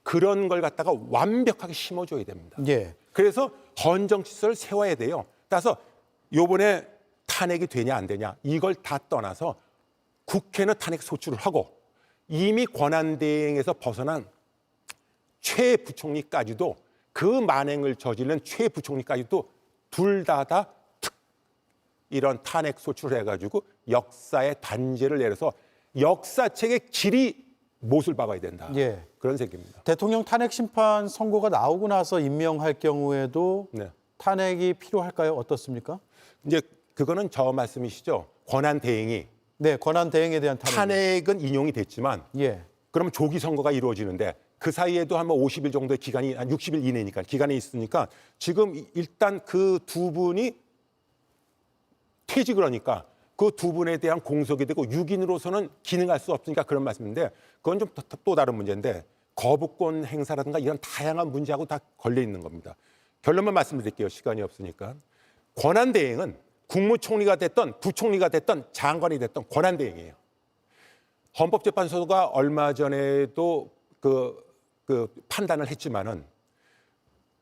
N: 그런 걸 갖다가 완벽하게 심어줘야 됩니다.
A: 예.
N: 그래서 헌정질서를 세워야 돼요. 따라서 요번에 탄핵이 되냐 안 되냐 이걸 다 떠나서 국회는 탄핵 소추를 하고 이미 권한대행에서 벗어난 최 부총리까지도 그 만행을 저지른 최 부총리까지도 둘 다 이런 탄핵 소추를 해가지고 역사의 단죄를 내려서 역사책의 질이 못을 박아야 된다.
A: 예.
N: 그런 생각입니다.
A: 대통령 탄핵 심판 선고가 나오고 나서 임명할 경우에도
N: 네.
A: 탄핵이 필요할까요? 어떻습니까?
N: 이제 그거는 저 말씀이시죠. 권한 대행이
A: 네, 권한 대행에 대한
N: 탄핵은 인용이 됐지만
A: 예.
N: 그러면 조기 선거가 이루어지는데 그 사이에도 한 50일 정도의 기간이 한 60일 이내니까 기간이 있으니까 지금 일단 그 두 분이 퇴직을 하니까 그 두 분에 대한 공석이 되고 6인으로서는 기능할 수 없으니까 그런 말씀인데 그건 좀 또 다른 문제인데 거부권 행사라든가 이런 다양한 문제하고 다 걸려 있는 겁니다. 결론만 말씀드릴게요. 시간이 없으니까. 권한대행은 국무총리가 됐던 부총리가 됐던 장관이 됐던 권한대행이에요. 헌법재판소가 얼마 전에도 그 판단을 했지만은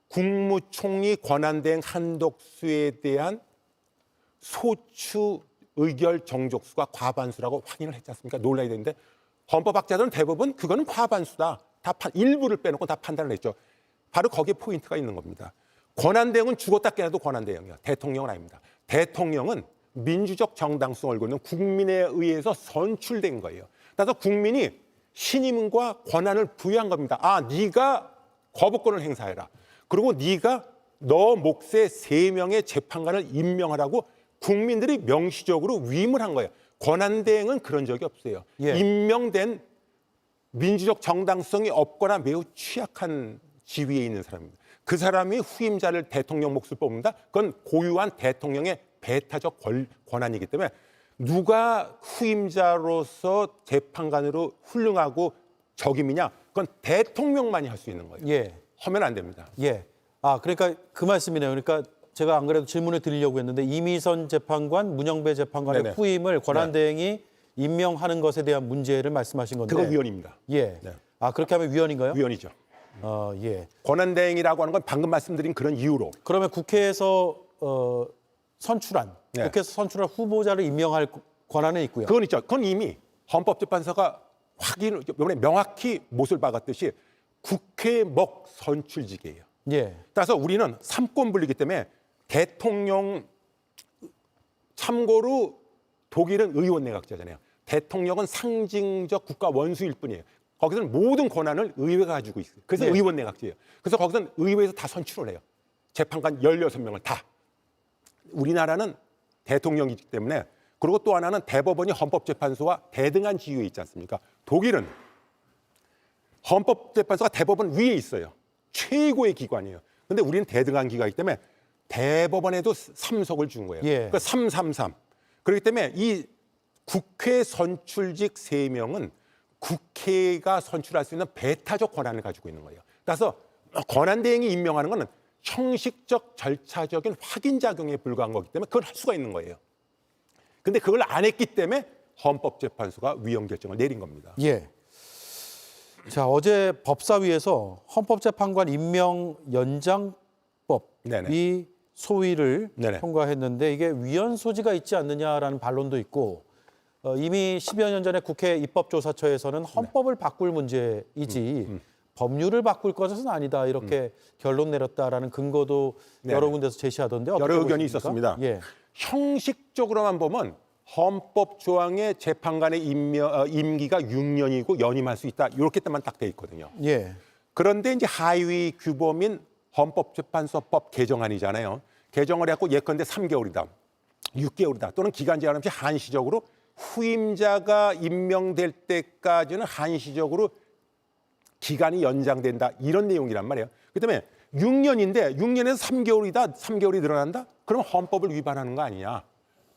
N: 국무총리 권한대행 한덕수에 대한 소추 의결 정족수가 과반수라고 확인을 했지 않습니까? 놀라야 되는데 헌법학자들은 대부분 그거는 과반수다. 일부를 빼놓고 다 판단을 했죠. 바로 거기에 포인트가 있는 겁니다. 권한대행은 죽었다 깨어나도 권한대행이야. 대통령은 아닙니다. 대통령은 민주적 정당성을 갖고 있는 국민에 의해서 선출된 거예요. 따라서 국민이 신임과 권한을 부여한 겁니다. 아, 네가 거부권을 행사해라. 그리고 네가 너 몫의 3명의 재판관을 임명하라고 국민들이 명시적으로 위임을 한 거예요. 권한대행은 그런 적이 없어요.
A: 예.
N: 임명된 민주적 정당성이 없거나 매우 취약한 지위에 있는 사람입니다. 그 사람이 후임자를 대통령 몫을 뽑는다? 그건 고유한 대통령의 배타적 권한이기 때문에 누가 후임자로서 재판관으로 훌륭하고 적임이냐? 그건 대통령만이 할 수 있는 거예요.
A: 예.
N: 하면 안 됩니다.
A: 예. 아, 그러니까 그 말씀이네요. 그러니까 제가 안 그래도 질문을 드리려고 했는데 이미선 재판관, 문영배 재판관의
N: 네네.
A: 후임을 권한대행이 임명하는 것에 대한 문제를 말씀하신 건데.
N: 그거 위헌입니다.
A: 예.
N: 네.
A: 아, 그렇게 하면 위헌인가요?
N: 위헌이죠.
A: 예.
N: 권한대행이라고 하는 건 방금 말씀드린 그런 이유로.
A: 그러면 국회에서 선출한
N: 네.
A: 국회에서 선출한 후보자를 임명할 권한은 있고요.
N: 그건 있죠. 그건 이미 헌법재판소가 이번에 명확히 못을 박았듯이 국회 목 선출직이에요.
A: 예.
N: 따라서 우리는 삼권분리이기 때문에 대통령, 참고로 독일은 의원 내각제잖아요. 대통령은 상징적 국가 원수일 뿐이에요. 거기서는 모든 권한을 의회가 가지고 있어요. 그래서
A: 네.
N: 의원 내각제예요. 그래서 거기서는 의회에서 다 선출을 해요. 재판관 16명을 다. 우리나라는 대통령이기 때문에, 그리고 또 하나는 대법원이 헌법재판소와 대등한 지위에 있지 않습니까? 독일은 헌법재판소가 대법원 위에 있어요. 최고의 기관이에요. 근데 우리는 대등한 기관이기 때문에 대법원에도 3석을 준 거예요.
A: 예.
N: 그러니까 333. 그렇기 때문에 이 국회 선출직 3명은 국회가 선출할 수 있는 배타적 권한을 가지고 있는 거예요. 따라서 권한대행이 임명하는 것은 형식적 절차적인 확인작용에 불과한 거기 때문에 그걸 할 수가 있는 거예요. 근데 그걸 안 했기 때문에 헌법재판소가 위헌 결정을 내린 겁니다.
A: 예. 자, 어제 법사위에서 헌법재판관 임명 연장법
N: 네네.
A: 이 소위를
N: 네네.
A: 통과했는데 이게 위헌 소지가 있지 않느냐라는 반론도 있고 이미 10여 년 전에 국회 입법조사처에서는 헌법을 바꿀 문제이지 법률을 바꿀 것은 아니다 이렇게 결론 내렸다라는 근거도
N: 네네.
A: 여러 군데서 제시하던데 어떻게
N: 여러 의견이
A: 보십니까?
N: 있었습니다.
A: 예.
N: 형식적으로만 보면 헌법 조항에 재판관의 임기가 6년이고 연임할 수 있다. 이렇게 때만 딱 돼 있거든요.
A: 예.
N: 그런데 이제 하위 규범인 헌법재판소법 개정안이잖아요. 개정을 해갖고 예컨대 3개월이다, 6개월이다 또는 기간 제한 없이 한시적으로 후임자가 임명될 때까지는 한시적으로 기간이 연장된다 이런 내용이란 말이에요. 그다음에 6년인데 6년에서 3개월이다, 3개월이 늘어난다? 그러면 헌법을 위반하는 거 아니냐?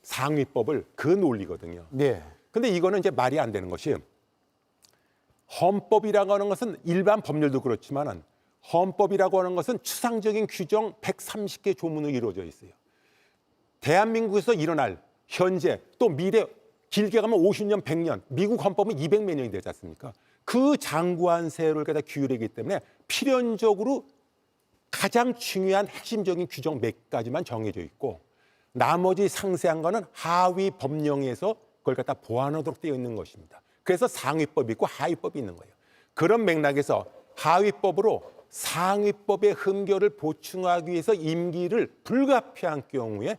N: 상위법을 그 논리거든요.
A: 네.
N: 근데 이거는 이제 말이 안 되는 것이 헌법이라고 하는 것은 일반 법률도 그렇지만은 헌법이라고 하는 것은 추상적인 규정 130개 조문으로 이루어져 있어요. 대한민국에서 일어날 현재 또 미래 길게 가면 50년, 100년, 미국 헌법은 200몇 년이 되지 않습니까? 그 장구한 세월을 갖다 규율하기 때문에 필연적으로 가장 중요한 핵심적인 규정 몇 가지만 정해져 있고 나머지 상세한 거는 하위 법령에서 그걸 갖다 보완하도록 되어 있는 것입니다. 그래서 상위법이 있고 하위법이 있는 거예요. 그런 맥락에서 하위법으로 상위법의 흠결을 보충하기 위해서 임기를 불가피한 경우에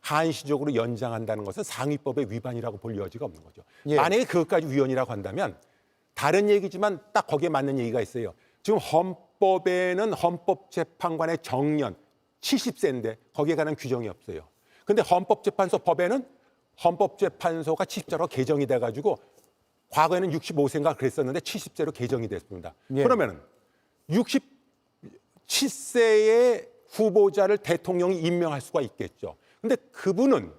N: 한시적으로 연장한다는 것은 상위법의 위반이라고 볼 여지가 없는 거죠.
A: 예.
N: 만약에 그것까지 위헌이라고 한다면 다른 얘기지만 딱 거기에 맞는 얘기가 있어요. 지금 헌법에는 헌법재판관의 정년 70세인데 거기에 관한 규정이 없어요. 근데 헌법재판소 법에는 헌법재판소가 70세로 개정이 돼가지고 과거에는 65세인가 그랬었는데 70세로 개정이 됐습니다.
A: 예.
N: 그러면은 67세의 후보자를 대통령이 임명할 수가 있겠죠. 근데 그분은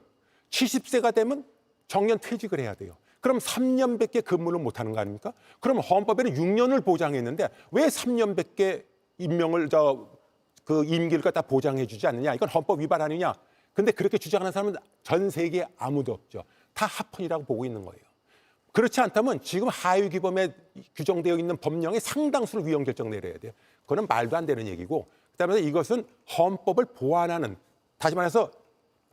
N: 70세가 되면 정년 퇴직을 해야 돼요. 그럼 3년밖에 근무를 못하는 거 아닙니까? 그럼 헌법에는 6년을 보장했는데 왜 3년밖에 임명을 그 임기를 갖다 보장해주지 않느냐? 이건 헌법 위반 아니냐? 근데 그렇게 주장하는 사람은 전 세계에 아무도 없죠. 다 합헌이라고 보고 있는 거예요. 그렇지 않다면 지금 하위 규범에 규정되어 있는 법령의 상당수를 위헌 결정 내려야 돼요. 그거는 말도 안 되는 얘기고, 그다음에 이것은 헌법을 보완하는, 다시 말해서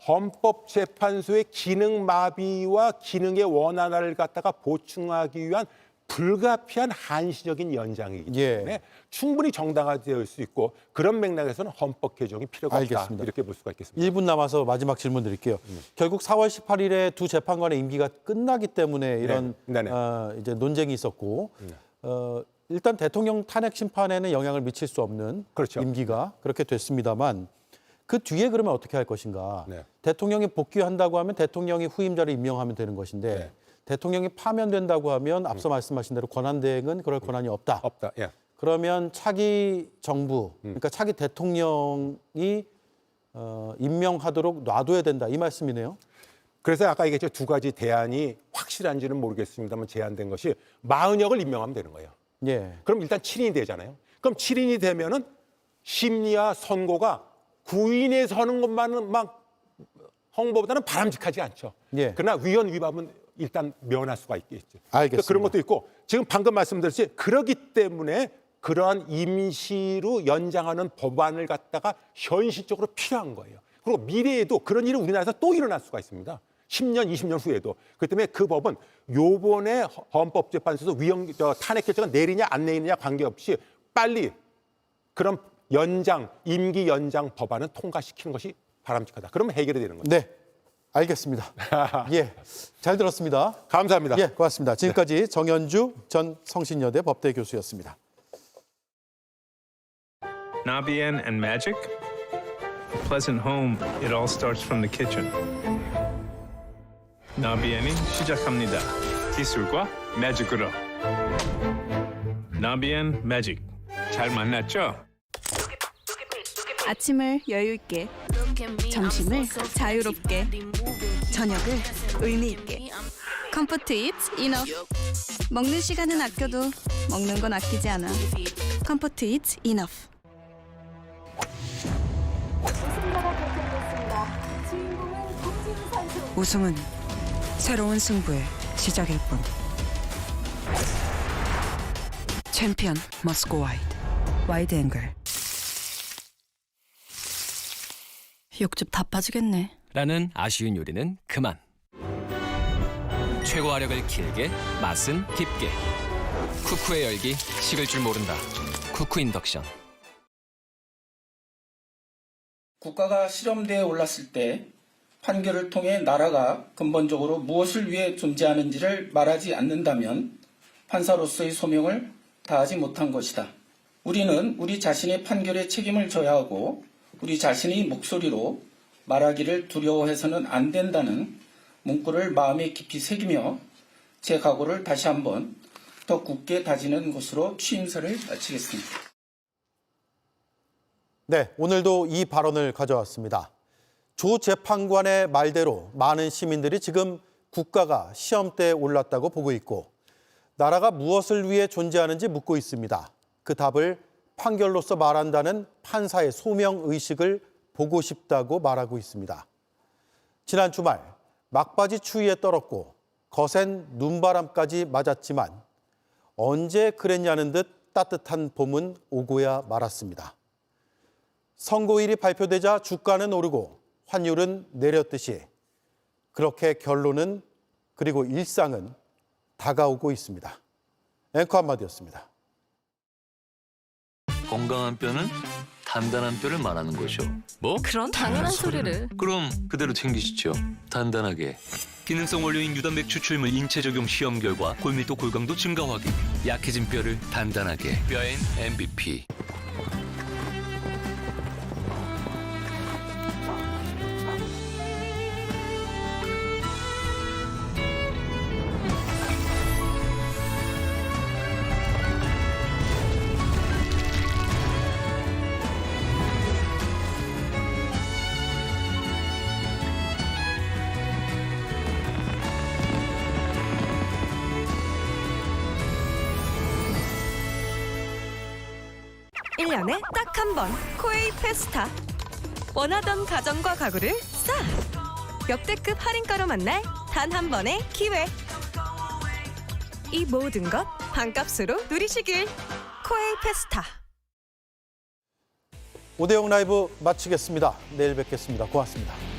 N: 헌법재판소의 기능 마비와 기능의 원활화를 갖다가 보충하기 위한 불가피한 한시적인 연장이기 때문에 충분히 정당화될 수 있고 그런 맥락에서는 헌법 개정이 필요가
A: 알겠습니다.
N: 없다. 이렇게 볼 수가 있겠습니다.
A: 1분 남아서 마지막 질문 드릴게요. 결국 4월 18일에 두 재판관의 임기가 끝나기 때문에 이런 이제 논쟁이 있었고 일단 대통령 탄핵 심판에는 영향을 미칠 수 없는 임기가 그렇게 됐습니다만 그 뒤에 그러면 어떻게 할 것인가. 대통령이 복귀한다고 하면 대통령이 후임자를 임명하면 되는 것인데 대통령이 파면된다고 하면 앞서 말씀하신 대로 권한대행은 그럴 권한이 없다. 그러면 차기 정부, 그러니까 차기 대통령이 임명하도록 놔둬야 된다. 이 말씀이네요.
N: 그래서 아까 얘기했죠. 두 가지 대안이 확실한지는 모르겠습니다만 제안된 것이 마은혁을 임명하면 되는 거예요. 그럼 일단 7인이 되잖아요. 그럼 7인이 되면은 심리와 선고가 9인에 서는 것만은 막 홍보보다는 바람직하지 않죠. 그러나 위헌 위반은 일단 면할 수가 있겠죠.
A: 알겠습니다.
N: 그런 것도 있고 지금 방금 말씀드렸듯이 그렇기 때문에 그러한 임시로 연장하는 법안을 갖다가 현실적으로 필요한 거예요. 그리고 미래에도 그런 일이 우리나라에서 또 일어날 수가 있습니다. 10년, 20년 후에도. 그렇기 때문에 그 법은 요번에 헌법재판소에서 탄핵 결정을 내리냐 안 내리냐 관계없이 빨리 그런 임기 연장 법안을 통과시키는 것이 바람직하다. 그러면 해결이 되는 거죠.
A: 네, 알겠습니다. 잘 들었습니다.
N: 감사합니다.
A: 고맙습니다. 지금까지 정현주 전 성신여대 법대 교수였습니다.
O: Nabien and magic? A pleasant home, it all starts from the kitchen. 나비엔이 시작합니다. 기술과 매직으로. 나비엔 매직. 잘 만났죠?
P: 아침을 여유 있게, 점심을 자유롭게, 저녁을 의미 있게. 컴포트 이츠 이너프. 먹는 시간은 아껴도 먹는 건 아끼지 않아. 컴포트 이츠 이너프.
Q: 우승은 새로운 승부의 시작일 뿐. 챔피언 must go wide. 와이드 앵글.
P: 욕즙 다 빠지겠네.
R: 라는 아쉬운 요리는 그만. 최고 화력을 길게, 맛은 깊게. 쿠쿠의 열기 식을 줄 모른다. 쿠쿠 인덕션.
S: 국가가 실험대에 올랐을 때 판결을 통해 나라가 근본적으로 무엇을 위해 존재하는지를 말하지 않는다면 판사로서의 소명을 다하지 못한 것이다. 우리는 우리 자신의 판결에 책임을 져야 하고 우리 자신의 목소리로 말하기를 두려워해서는 안 된다는 문구를 마음에 깊이 새기며 제 각오를 다시 한번 더 굳게 다지는 것으로 취임사를 마치겠습니다.
A: 네, 오늘도 이 발언을 가져왔습니다. 조 재판관의 말대로 많은 시민들이 지금 국가가 시험대에 올랐다고 보고 있고 나라가 무엇을 위해 존재하는지 묻고 있습니다. 그 답을 판결로서 말한다는 판사의 소명의식을 보고 싶다고 말하고 있습니다. 지난 주말 막바지 추위에 떨었고 거센 눈바람까지 맞았지만 언제 그랬냐는 듯 따뜻한 봄은 오고야 말았습니다. 선고일이 발표되자 주가는 오르고 환율은 내렸듯이 그렇게 결론은 그리고 일상은 다가오고 있습니다. 앵커 한마디였습니다.
T: 건강한 뼈는 단단한 뼈를 말하는 거죠. 뭐?
P: 그런 당연한 소리를.
T: 그럼 그대로 챙기시죠. 단단하게. 기능성 원료인 유단백 추출물 인체 적용 시험 결과 골밀도 골강도 증가 확인. 약해진 뼈를 단단하게. 뼈엔 MVP.
U: 일 년에 딱 한 번 코웨이 페스타. 원하던 가전과 가구를 싸. 역대급 할인가로 만날 단 한 번의 기회. 이 모든 것 반값으로 누리시길. 코웨이 페스타.
A: 오대영 라이브 마치겠습니다. 내일 뵙겠습니다. 고맙습니다.